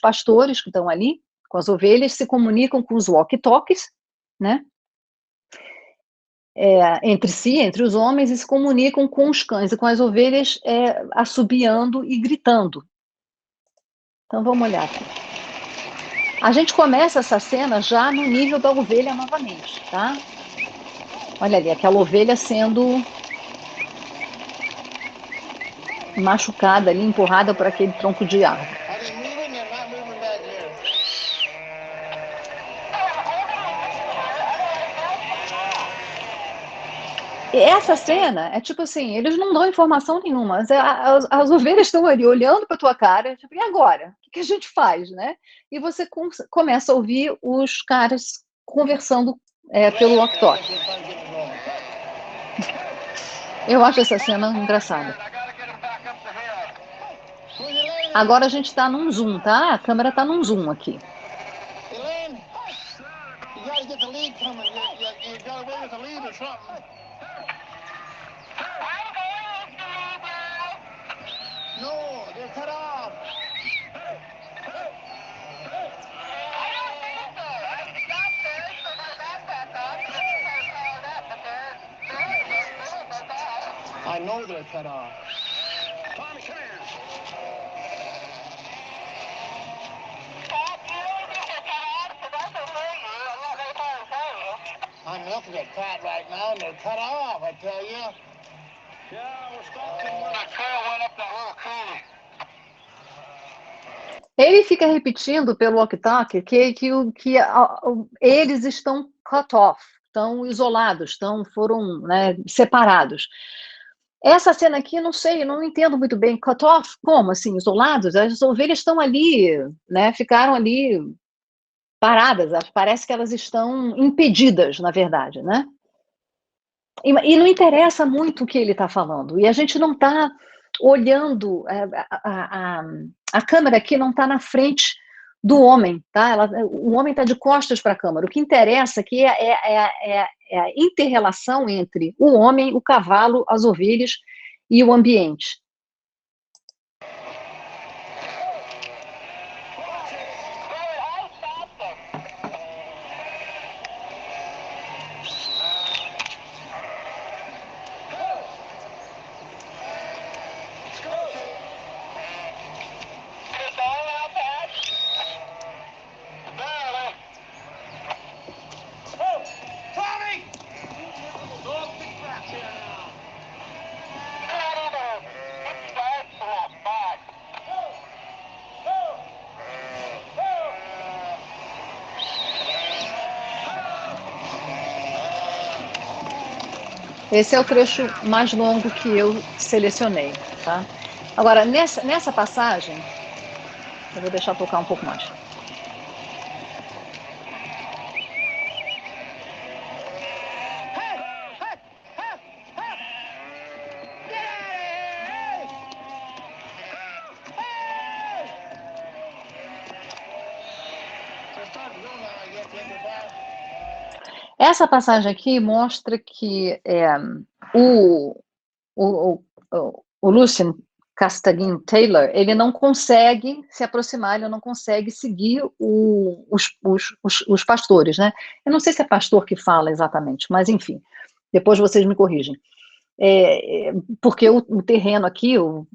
Speaker 3: pastores que estão ali, com as ovelhas, se comunicam com os walkie-talkies, né? Entre si, entre os homens, e se comunicam com os cães e com as ovelhas assobiando e gritando. Então, vamos olhar aqui. A gente começa essa cena já no nível da ovelha novamente, tá? Olha ali, aquela ovelha sendo machucada ali, empurrada por aquele tronco de árvore. E essa cena é tipo assim, eles não dão informação nenhuma, as ovelhas estão ali olhando para tua cara, tipo, e agora? O que a gente faz, né? E você começa a ouvir os caras conversando pelo walkie-talkie. Eu acho essa cena engraçada. Agora a gente está num zoom, tá? A câmera está num zoom aqui.
Speaker 4: I know they're cut off. I'm milking it fat right now, and they're cut off, I tell you. Yeah, we're starting. The trail went up the whole corner.
Speaker 3: Ele fica repetindo pelo walkie-talkie que eles estão cut off, estão isolados, foram, né, separados. Essa cena aqui, não sei, não entendo muito bem. Cut off? Como assim? Isolados? As ovelhas estão ali, né, ficaram ali paradas, parece que elas estão impedidas, na verdade, né? E não interessa muito o que ele está falando, e a gente não está olhando, a câmera aqui não está na frente do homem, tá? O homem está de costas para a câmera. O que interessa aqui é a inter-relação entre o homem, o cavalo, as ovelhas e o ambiente. Esse é o trecho mais longo que eu selecionei, tá? Agora, nessa passagem, eu vou deixar tocar um pouco mais. Essa passagem aqui mostra que o Lucien Castagnino Taylor, ele não consegue se aproximar, ele não consegue seguir os pastores, né? Eu não sei se é pastor que fala exatamente, mas enfim, depois vocês me corrigem. Porque o terreno aqui, o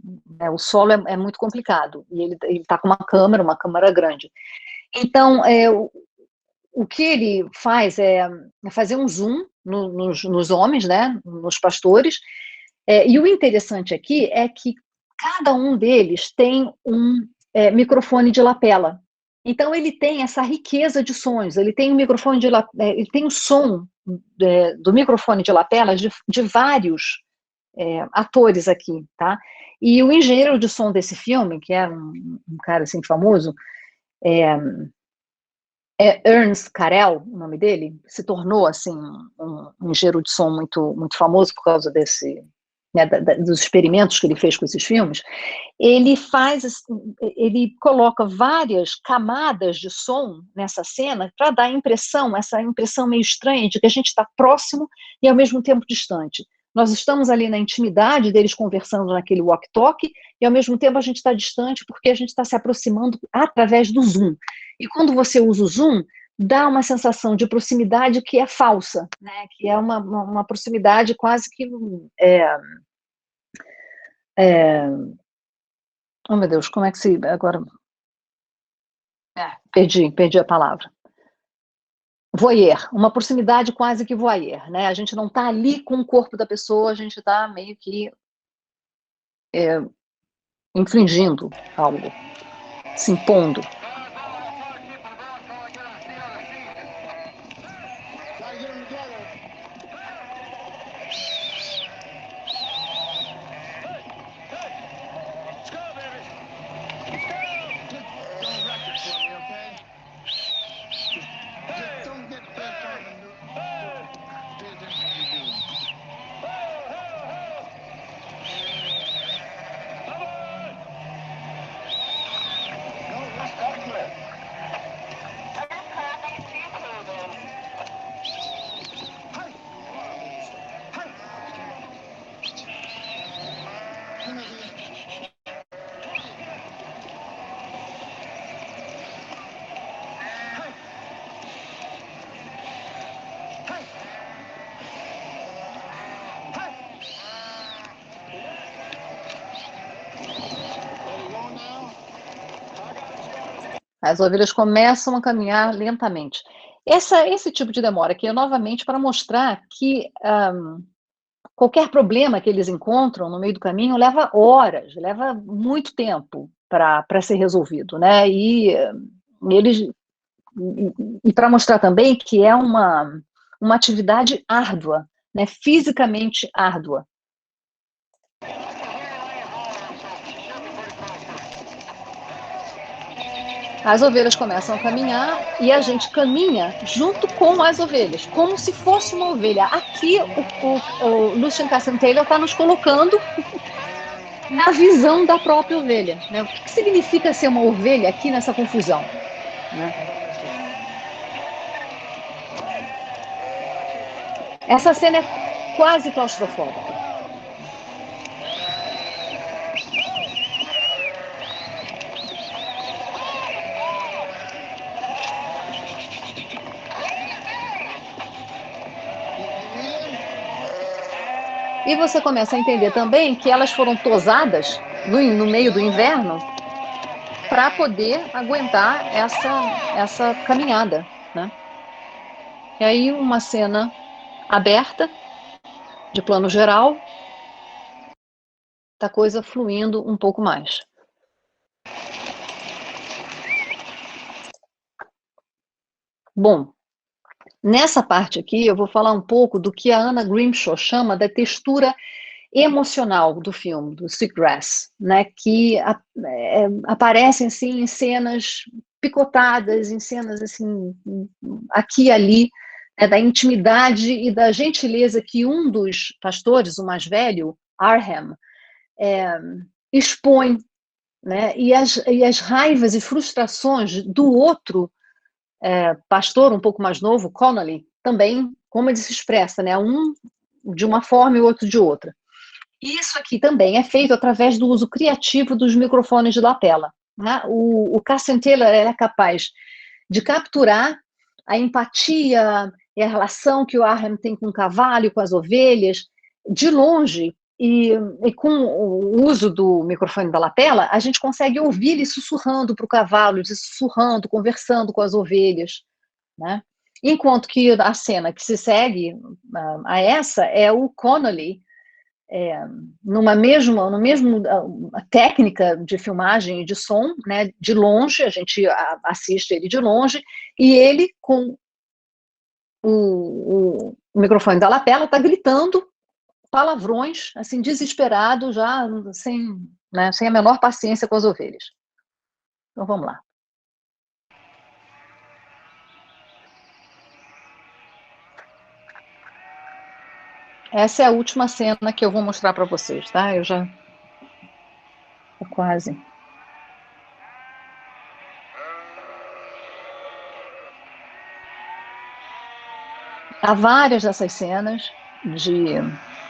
Speaker 3: solo é muito complicado, e ele está com uma câmera grande. Então, o que ele faz é fazer um zoom nos homens, né, nos pastores, e o interessante aqui é que cada um deles tem um microfone de lapela. Então, ele tem essa riqueza de sons, ele tem um microfone ele tem o som do microfone de lapela de vários atores aqui, tá? E o engenheiro de som desse filme, que é um cara assim famoso, Ernst Carell, o nome dele, se tornou assim um engenheiro de som muito, muito famoso por causa desse, né, dos experimentos que ele fez com esses filmes. Ele coloca várias camadas de som nessa cena para dar essa impressão meio estranha de que a gente está próximo e ao mesmo tempo distante. Nós estamos ali na intimidade deles conversando naquele walkie-talkie e ao mesmo tempo a gente está distante porque a gente está se aproximando através do zoom. E quando você usa o zoom, dá uma sensação de proximidade que é falsa, né? Que é uma proximidade quase que oh, meu Deus, como é que se... Agora... perdi a palavra. Voyeur, uma proximidade quase que voyeur, né? A gente não está ali com o corpo da pessoa, a gente está meio que infringindo algo, se impondo. As ovelhas começam a caminhar lentamente. Esse tipo de demora aqui é novamente para mostrar que qualquer problema que eles encontram no meio do caminho leva horas, leva muito tempo para ser resolvido, né? E para mostrar também que é uma atividade árdua, né? Fisicamente árdua. As ovelhas começam a caminhar e a gente caminha junto com as ovelhas, como se fosse uma ovelha. Aqui, o Lucien Cassian Taylor está nos colocando na visão da própria ovelha, né? O que significa ser uma ovelha aqui nessa confusão, né? Essa cena é quase claustrofóbica. E você começa a entender também que elas foram tosadas no meio do inverno para poder aguentar essa caminhada, né? E aí uma cena aberta, de plano geral, da coisa fluindo um pouco mais. Bom, nessa parte aqui eu vou falar um pouco do que a Anna Grimshaw chama da textura emocional do filme, do Sweetgrass, né, que aparecem assim em cenas picotadas, em cenas assim aqui e ali, né, da intimidade e da gentileza que um dos pastores, o mais velho, Arham, expõe, né, e as raivas e frustrações do outro pastor, um pouco mais novo, Connolly, também, como ele se expressa, né, um de uma forma e o outro de outra. Isso aqui também é feito através do uso criativo dos microfones de lapela, né? O Cassian Taylor é capaz de capturar a empatia e a relação que o Arham tem com o cavalo e com as ovelhas de longe, e com o uso do microfone da lapela, a gente consegue ouvir ele sussurrando para o cavalo, ele sussurrando, conversando com as ovelhas, né? Enquanto que a cena que se segue a essa é o Connolly numa mesmo técnica de filmagem e de som, né, de longe, a gente assiste ele de longe, e ele com o microfone da lapela está gritando palavrões, assim, desesperado, já sem a menor paciência com as ovelhas. Então vamos lá. Essa é a última cena que eu vou mostrar para vocês, tá? Eu já quase. Há várias dessas cenas de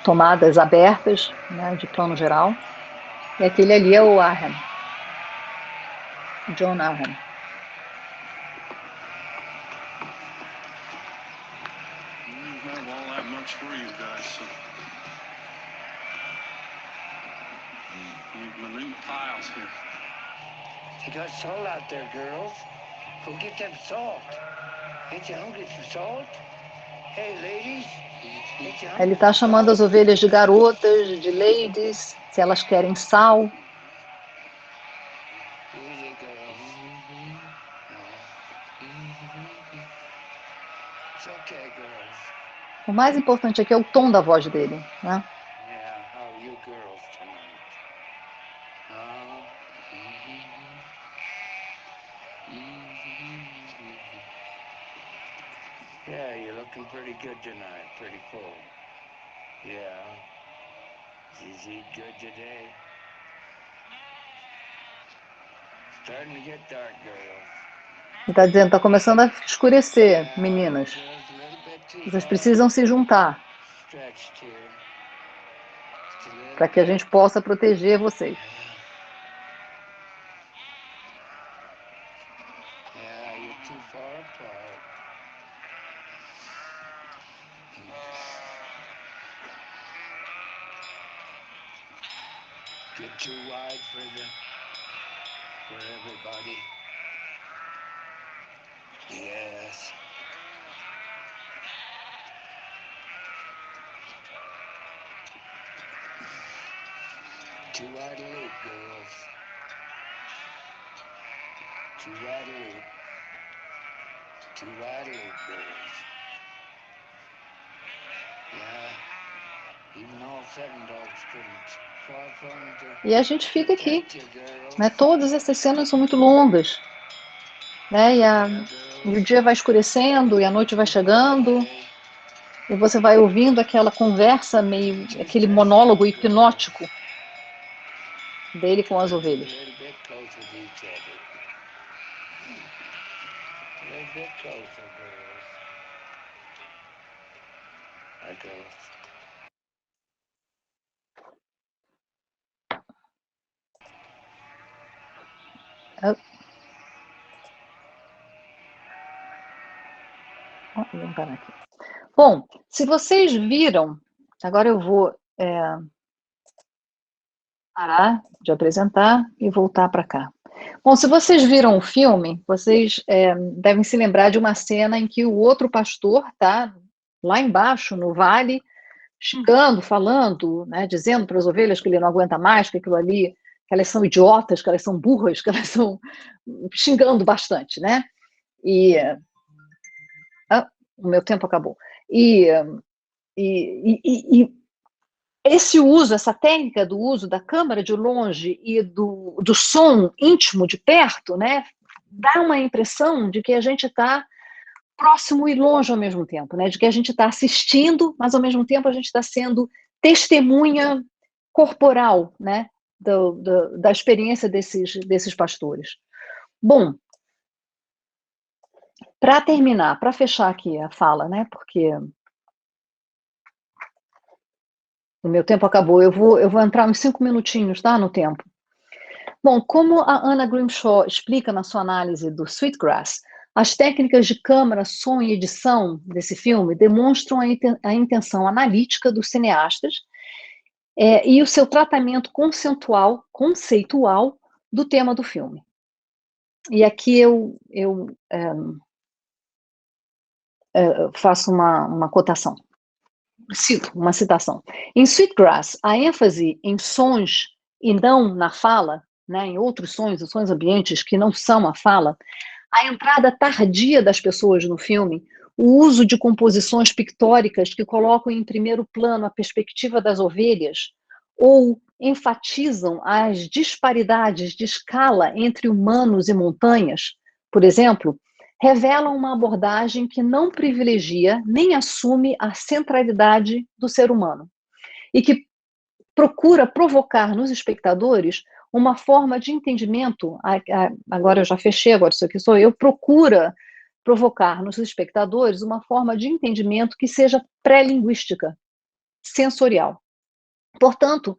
Speaker 3: tomadas abertas, né, de plano geral. E aquele ali é o Arham, John Arham.
Speaker 4: You got salt out there, girls. Go get them salt. Ain't you hungry for salt? Hey, ladies.
Speaker 3: Ele está chamando as ovelhas de garotas, de ladies, se elas querem sal. O mais importante aqui é o tom da voz dele, né?
Speaker 4: Yeah, you're looking pretty good tonight, pretty full. Yeah. Did you eat good today? Starting to get dark, girl.
Speaker 3: Ele está dizendo, está começando a escurecer, meninas. Vocês precisam se juntar para que a gente possa proteger vocês.
Speaker 4: Yeah, you're too far apart. Get too wide for everybody. Yes. Too wide to leap, girls. Too wide to leap. Too wide to leap, girls. Yeah. Even all 7 dogs couldn't. Far from it to
Speaker 3: E a gente fica aqui,
Speaker 4: protect you, girls.
Speaker 3: né? Todas essas cenas são muito longas, né? E o dia vai escurecendo e a noite vai chegando e você vai ouvindo aquela conversa meio, aquele monólogo hipnótico dele com as ovelhas.
Speaker 4: A little bit closer to each other. A little bit closer, girls. Hi, girls.
Speaker 3: Vamos parar aqui. Bom, se vocês viram, agora eu vou parar de apresentar e voltar para cá. Bom, se vocês viram o filme, vocês devem se lembrar de uma cena em que o outro pastor está lá embaixo, no vale, xingando, falando, né, dizendo para as ovelhas que ele não aguenta mais, que aquilo ali, que elas são idiotas, que elas são burras, que elas são xingando bastante, né? E o meu tempo acabou. E esse uso, essa técnica do uso da câmera de longe e do som íntimo de perto, né, dá uma impressão de que a gente está próximo e longe ao mesmo tempo, né, de que a gente está assistindo, mas ao mesmo tempo a gente está sendo testemunha corporal, né, da experiência desses pastores. Bom, para terminar, para fechar aqui a fala, né, porque o meu tempo acabou, eu vou entrar uns 5 minutinhos, tá, no tempo. Bom, como a Anna Grimshaw explica na sua análise do Sweetgrass, as técnicas de câmera, som e edição desse filme demonstram a intenção analítica dos cineastas e o seu tratamento conceitual do tema do filme. E aqui eu faço uma cotação. Cito uma citação. Em Sweetgrass, a ênfase em sons e não na fala, né, em outros sons, os sons ambientes que não são a fala, a entrada tardia das pessoas no filme, o uso de composições pictóricas que colocam em primeiro plano a perspectiva das ovelhas ou enfatizam as disparidades de escala entre humanos e montanhas, por exemplo, revelam uma abordagem que não privilegia nem assume a centralidade do ser humano e que procura provocar nos espectadores uma forma de entendimento, agora eu já fechei, agora isso aqui sou eu, procura provocar nos espectadores uma forma de entendimento que seja pré-linguística, sensorial. Portanto,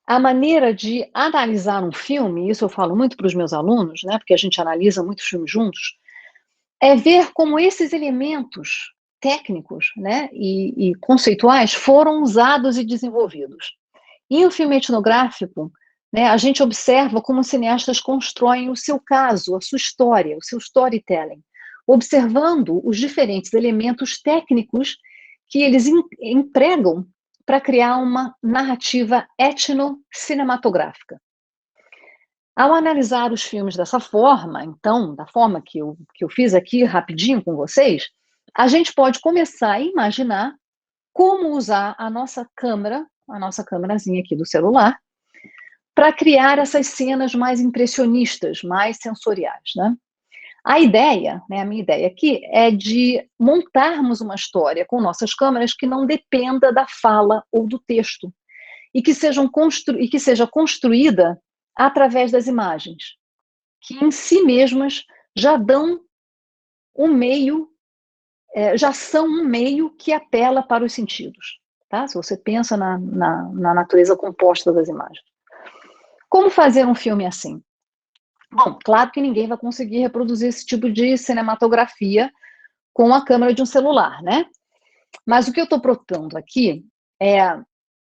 Speaker 3: a maneira de analisar um filme, isso eu falo muito para os meus alunos, né, porque a gente analisa muitos filmes juntos, é ver como esses elementos técnicos, né, e conceituais foram usados e desenvolvidos. Em um filme etnográfico, né, a gente observa como os cineastas constroem o seu caso, a sua história, o seu storytelling, observando os diferentes elementos técnicos que eles empregam para criar uma narrativa etno-cinematográfica. Ao analisar os filmes dessa forma, então, da forma que eu fiz aqui rapidinho com vocês, a gente pode começar a imaginar como usar a nossa câmerazinha aqui do celular, para criar essas cenas mais impressionistas, mais sensoriais, né? A ideia, né, a minha ideia aqui é de montarmos uma história com nossas câmeras que não dependa da fala ou do texto e que seja construída através das imagens, que em si mesmas já dão um meio, já são um meio que apela para os sentidos, tá? Se você pensa na natureza composta das imagens. Como fazer um filme assim? Bom, claro que ninguém vai conseguir reproduzir esse tipo de cinematografia com a câmera de um celular, né? Mas o que eu estou propondo aqui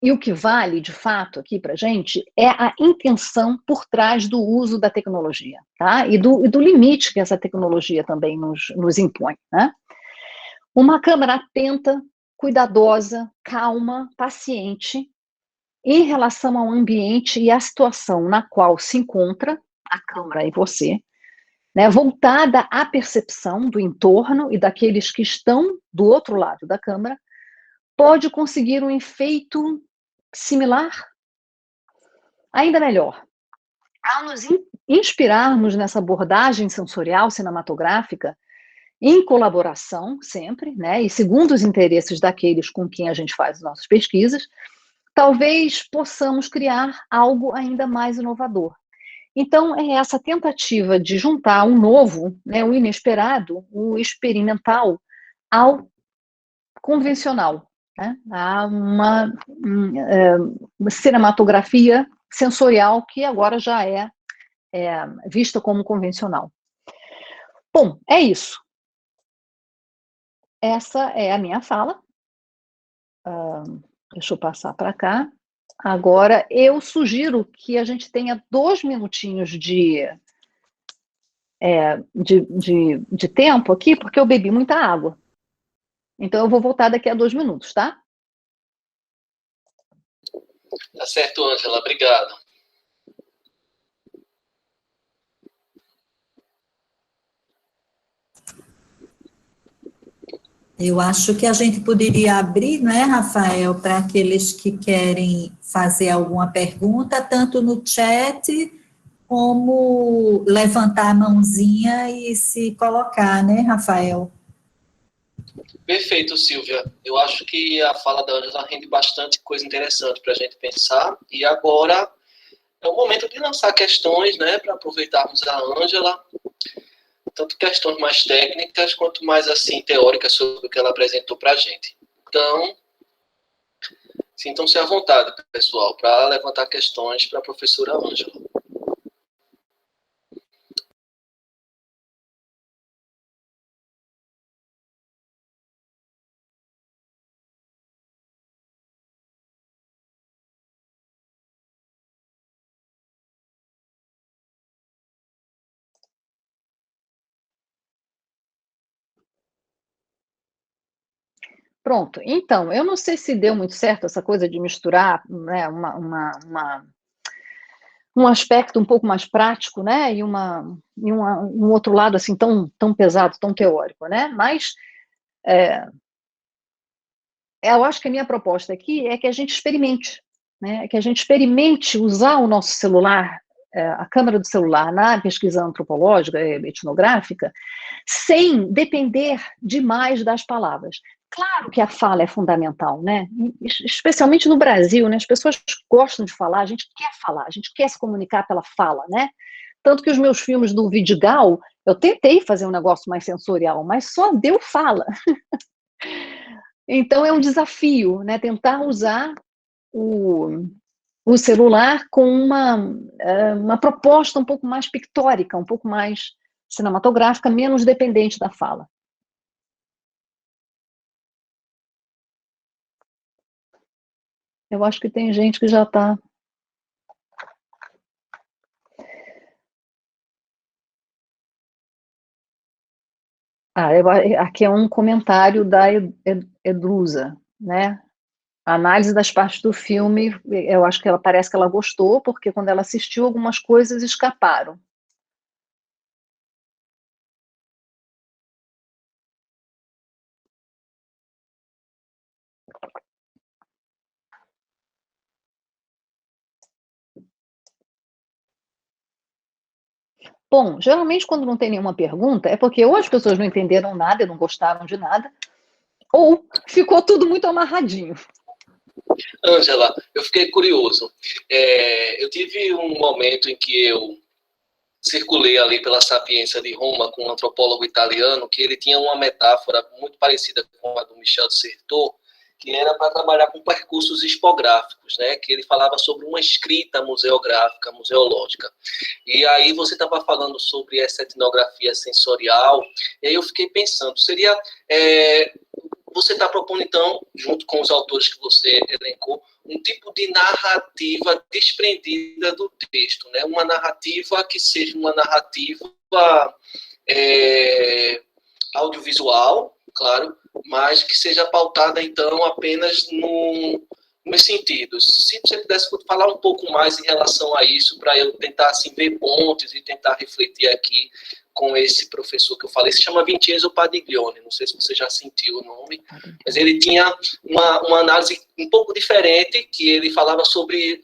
Speaker 3: e o que vale, de fato, aqui para a gente, é a intenção por trás do uso da tecnologia, tá? E do limite que essa tecnologia também nos impõe, né? Uma câmera atenta, cuidadosa, calma, paciente, em relação ao ambiente e à situação na qual se encontra a câmara e você, né, voltada à percepção do entorno e daqueles que estão do outro lado da câmara, pode conseguir um efeito similar, ainda melhor. Ao nos inspirarmos nessa abordagem sensorial cinematográfica, em colaboração sempre, né, e segundo os interesses daqueles com quem a gente faz as nossas pesquisas, talvez possamos criar algo ainda mais inovador. Então, é essa tentativa de juntar o novo, né, o inesperado, o experimental, ao convencional, né, a uma cinematografia sensorial que agora já é vista como convencional. Bom, é isso. Essa é a minha fala. Deixa eu passar para cá. Agora, eu sugiro que a gente tenha 2 minutinhos de tempo aqui, porque eu bebi muita água. Então, eu vou voltar daqui a 2 minutos, tá?
Speaker 1: Tá certo, Ângela. Obrigado.
Speaker 2: Eu acho que a gente poderia abrir, não é, Rafael, para aqueles que querem fazer alguma pergunta, tanto no chat como levantar a mãozinha e se colocar, né, Rafael?
Speaker 1: Perfeito, Silvia. Eu acho que a fala da Ângela rende bastante coisa interessante para a gente pensar. E agora é o momento de lançar questões, né, para aproveitarmos a Ângela, tanto questões mais técnicas quanto mais assim teóricas sobre o que ela apresentou para a gente. Então, sintam-se à vontade, pessoal, para levantar questões para a professora Ângela.
Speaker 3: Pronto. Então, eu não sei se deu muito certo essa coisa de misturar, né, um aspecto um pouco mais prático, né, e um outro lado assim tão pesado, tão teórico, né? Mas eu acho que a minha proposta aqui é que a gente experimente, né? Que a gente experimente usar o nosso celular, a câmera do celular na pesquisa antropológica, etnográfica, sem depender demais das palavras. Claro que a fala é fundamental, né? Especialmente no Brasil, né? As pessoas gostam de falar, a gente quer falar, a gente quer se comunicar pela fala, né? Tanto que os meus filmes do Vidigal, eu tentei fazer um negócio mais sensorial, mas só deu fala. Então é um desafio, né? Tentar usar o celular com uma proposta um pouco mais pictórica, um pouco mais cinematográfica, menos dependente da fala. Eu acho que tem gente que já está... aqui é um comentário da Edrusa, né? A análise das partes do filme, eu acho que parece que ela gostou, porque quando ela assistiu, algumas coisas escaparam. Bom, geralmente quando não tem nenhuma pergunta, é porque ou as pessoas não entenderam nada e não gostaram de nada, ou ficou tudo muito amarradinho.
Speaker 1: Ângela, eu fiquei curioso. Eu tive um momento em que eu circulei ali pela Sapiência de Roma com um antropólogo italiano, que ele tinha uma metáfora muito parecida com a do Michel de Certeau, que era para trabalhar com percursos expográficos, né? Que ele falava sobre uma escrita museográfica, museológica. E aí você estava falando sobre essa etnografia sensorial, e aí eu fiquei pensando, seria... você está propondo, então, junto com os autores que você elencou, um tipo de narrativa desprendida do texto, né? Uma narrativa que seja uma narrativa audiovisual, claro, mas que seja pautada, então, apenas nos sentidos. Se você pudesse falar um pouco mais em relação a isso, para eu tentar assim, ver pontes e tentar refletir aqui com esse professor que eu falei, se chama Vincenzo Padiglione, não sei se você já sentiu o nome, mas ele tinha uma análise um pouco diferente, que ele falava sobre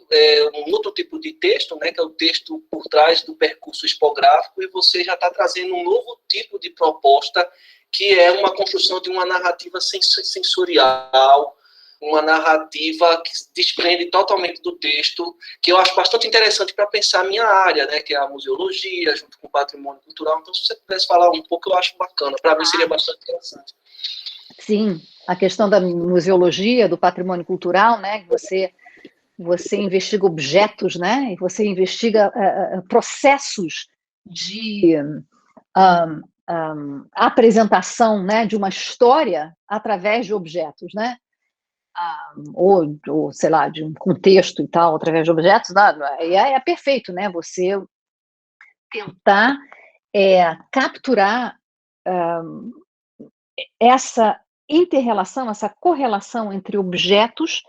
Speaker 1: um outro tipo de texto, né, que é o texto por trás do percurso expográfico, e você já está trazendo um novo tipo de proposta, que é uma construção de uma narrativa sensorial, uma narrativa que desprende totalmente do texto, que eu acho bastante interessante para pensar a minha área, né, que é a museologia, junto com o patrimônio cultural. Então, se você pudesse falar um pouco, eu acho bacana. Para mim, seria bastante interessante.
Speaker 3: Sim, a questão da museologia, do patrimônio cultural, né, você investiga objetos, né, e você investiga processos de apresentação, né, de uma história através de objetos, né, ou, sei lá, de um contexto e tal, através de objetos, é perfeito, né, você tentar capturar essa inter-relação, essa correlação entre objetos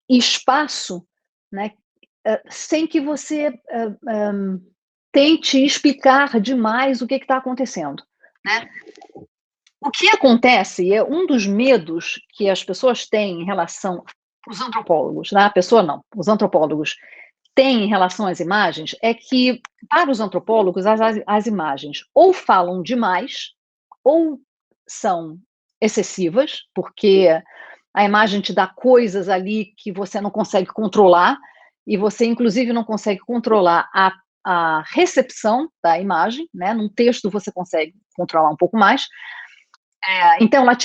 Speaker 3: e espaço, né, sem que você tente explicar demais o que está acontecendo, né? O que acontece, é um dos medos que as pessoas têm em relação, os antropólogos, né? A pessoa não, os antropólogos têm em relação às imagens, é que, para os antropólogos, as imagens ou falam demais, ou são excessivas, porque a imagem te dá coisas ali que você não consegue controlar, e você, inclusive, não consegue controlar a recepção da imagem, né? Num texto você consegue controlar um pouco mais. Então, ela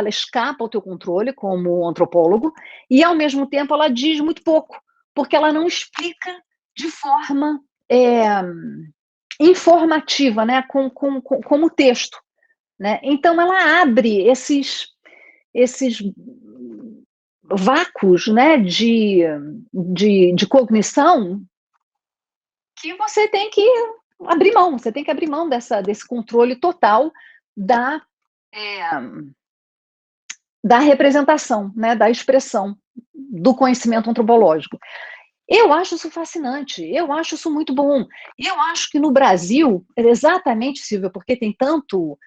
Speaker 3: escapa ao teu controle como antropólogo, e, ao mesmo tempo, ela diz muito pouco, porque ela não explica de forma informativa, né? Como texto, né? Então, ela abre esses vácuos, né, de cognição, que você tem que abrir mão, desse controle total da representação, né, da expressão do conhecimento antropológico. Eu acho isso fascinante, eu acho isso muito bom. E eu acho que no Brasil, exatamente, Silvia, porque tem tanto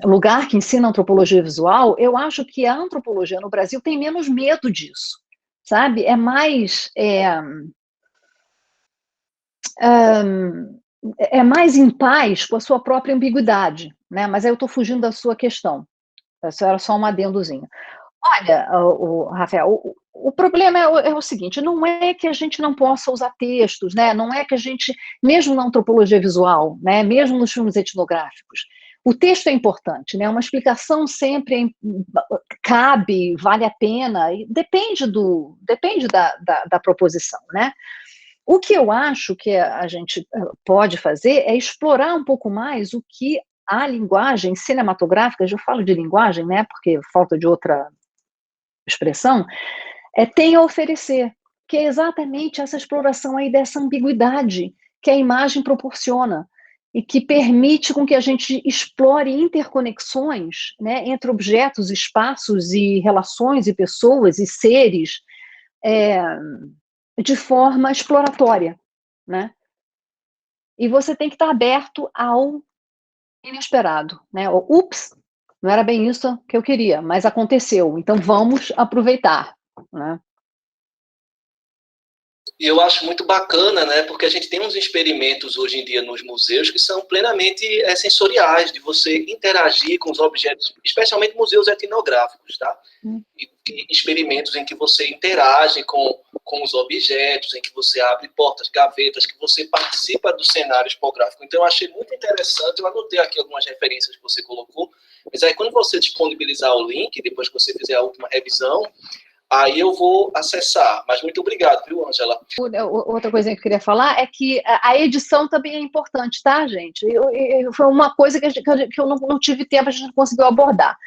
Speaker 3: lugar que ensina antropologia visual, eu acho que a antropologia no Brasil tem menos medo disso, sabe? É mais em paz com a sua própria ambiguidade, né? Mas aí eu estou fugindo da sua questão. Isso era só um adendozinho. Olha, Rafael, o problema é o seguinte, não é que a gente não possa usar textos, né? Não é que a gente, mesmo na antropologia visual, né? Mesmo nos filmes etnográficos, o texto é importante, né? Uma explicação sempre cabe, vale a pena, e depende da proposição, né? O que eu acho que a gente pode fazer é explorar um pouco mais o que a linguagem cinematográfica, eu falo de linguagem, né? Porque falta de outra expressão, tem a oferecer, que é exatamente essa exploração aí dessa ambiguidade que a imagem proporciona e que permite com que a gente explore interconexões, né, entre objetos, espaços e relações e pessoas e seres de forma exploratória, né? E você tem que estar aberto ao inesperado, né? Ups, não era bem isso que eu queria, mas aconteceu, então vamos aproveitar, né?
Speaker 1: E eu acho muito bacana, né, porque a gente tem uns experimentos hoje em dia nos museus que são plenamente sensoriais, de você interagir com os objetos, especialmente museus etnográficos, tá? E experimentos em que você interage com os objetos, em que você abre portas, gavetas, que você participa do cenário expográfico. Então, eu achei muito interessante, eu anotei aqui algumas referências que você colocou, mas aí quando você disponibilizar o link, depois que você fizer a última revisão, aí eu vou acessar. Mas muito obrigado, viu, Ângela?
Speaker 3: Outra coisa que eu queria falar é que a edição também é importante, tá, gente? Foi uma coisa que eu não tive tempo, a gente não conseguiu abordar.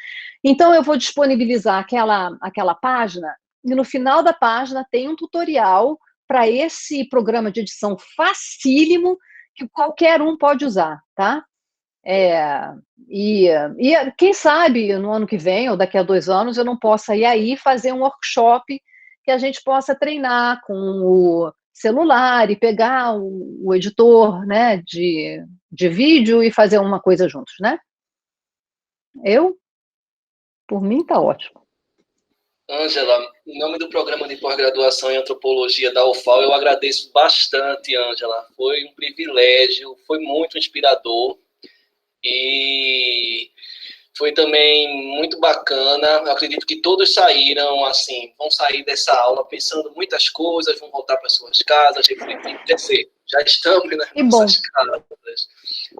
Speaker 3: Então, eu vou disponibilizar aquela página, e no final da página tem um tutorial para esse programa de edição facílimo, que qualquer um pode usar, tá? E quem sabe no ano que vem, ou daqui a 2 anos, eu não possa ir aí fazer um workshop que a gente possa treinar com o celular e pegar o editor, né, de vídeo e fazer uma coisa juntos, né? Por mim, tá ótimo.
Speaker 1: Ângela, em nome do programa de pós-graduação em antropologia da UFAL, eu agradeço bastante, Ângela. Foi um privilégio, foi muito inspirador e foi também muito bacana. Eu acredito que todos saíram assim, vão sair dessa aula pensando muitas coisas, vão voltar para suas casas, refletir. Quer dizer, já estamos nas nossas casas.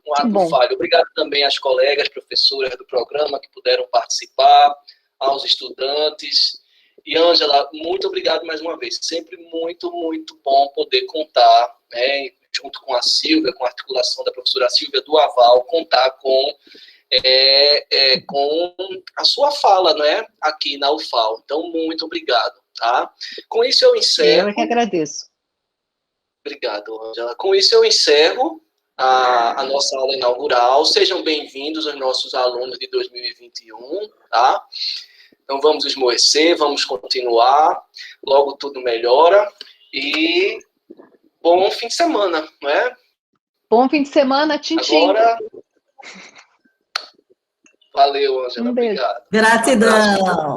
Speaker 1: Um ato falho. Obrigado também às colegas, professoras do programa que puderam participar, aos estudantes. E, Ângela, muito obrigado mais uma vez. Sempre muito, muito bom poder contar, né, junto com a Silvia, com a articulação da professora Silvia do Aval, contar com a sua fala, né, aqui na UFAL. Então, muito obrigado, tá? Com isso eu encerro.
Speaker 3: Eu que agradeço.
Speaker 1: Obrigado, Ângela. Com isso eu encerro a nossa aula inaugural. Sejam bem-vindos os nossos alunos de 2021, tá? Não vamos esmorecer, vamos continuar. Logo tudo melhora. E bom fim de semana, não é?
Speaker 3: Bom fim de semana, tchim-tchim.
Speaker 1: Agora... Valeu, Ângela. Obrigado.
Speaker 2: Gratidão.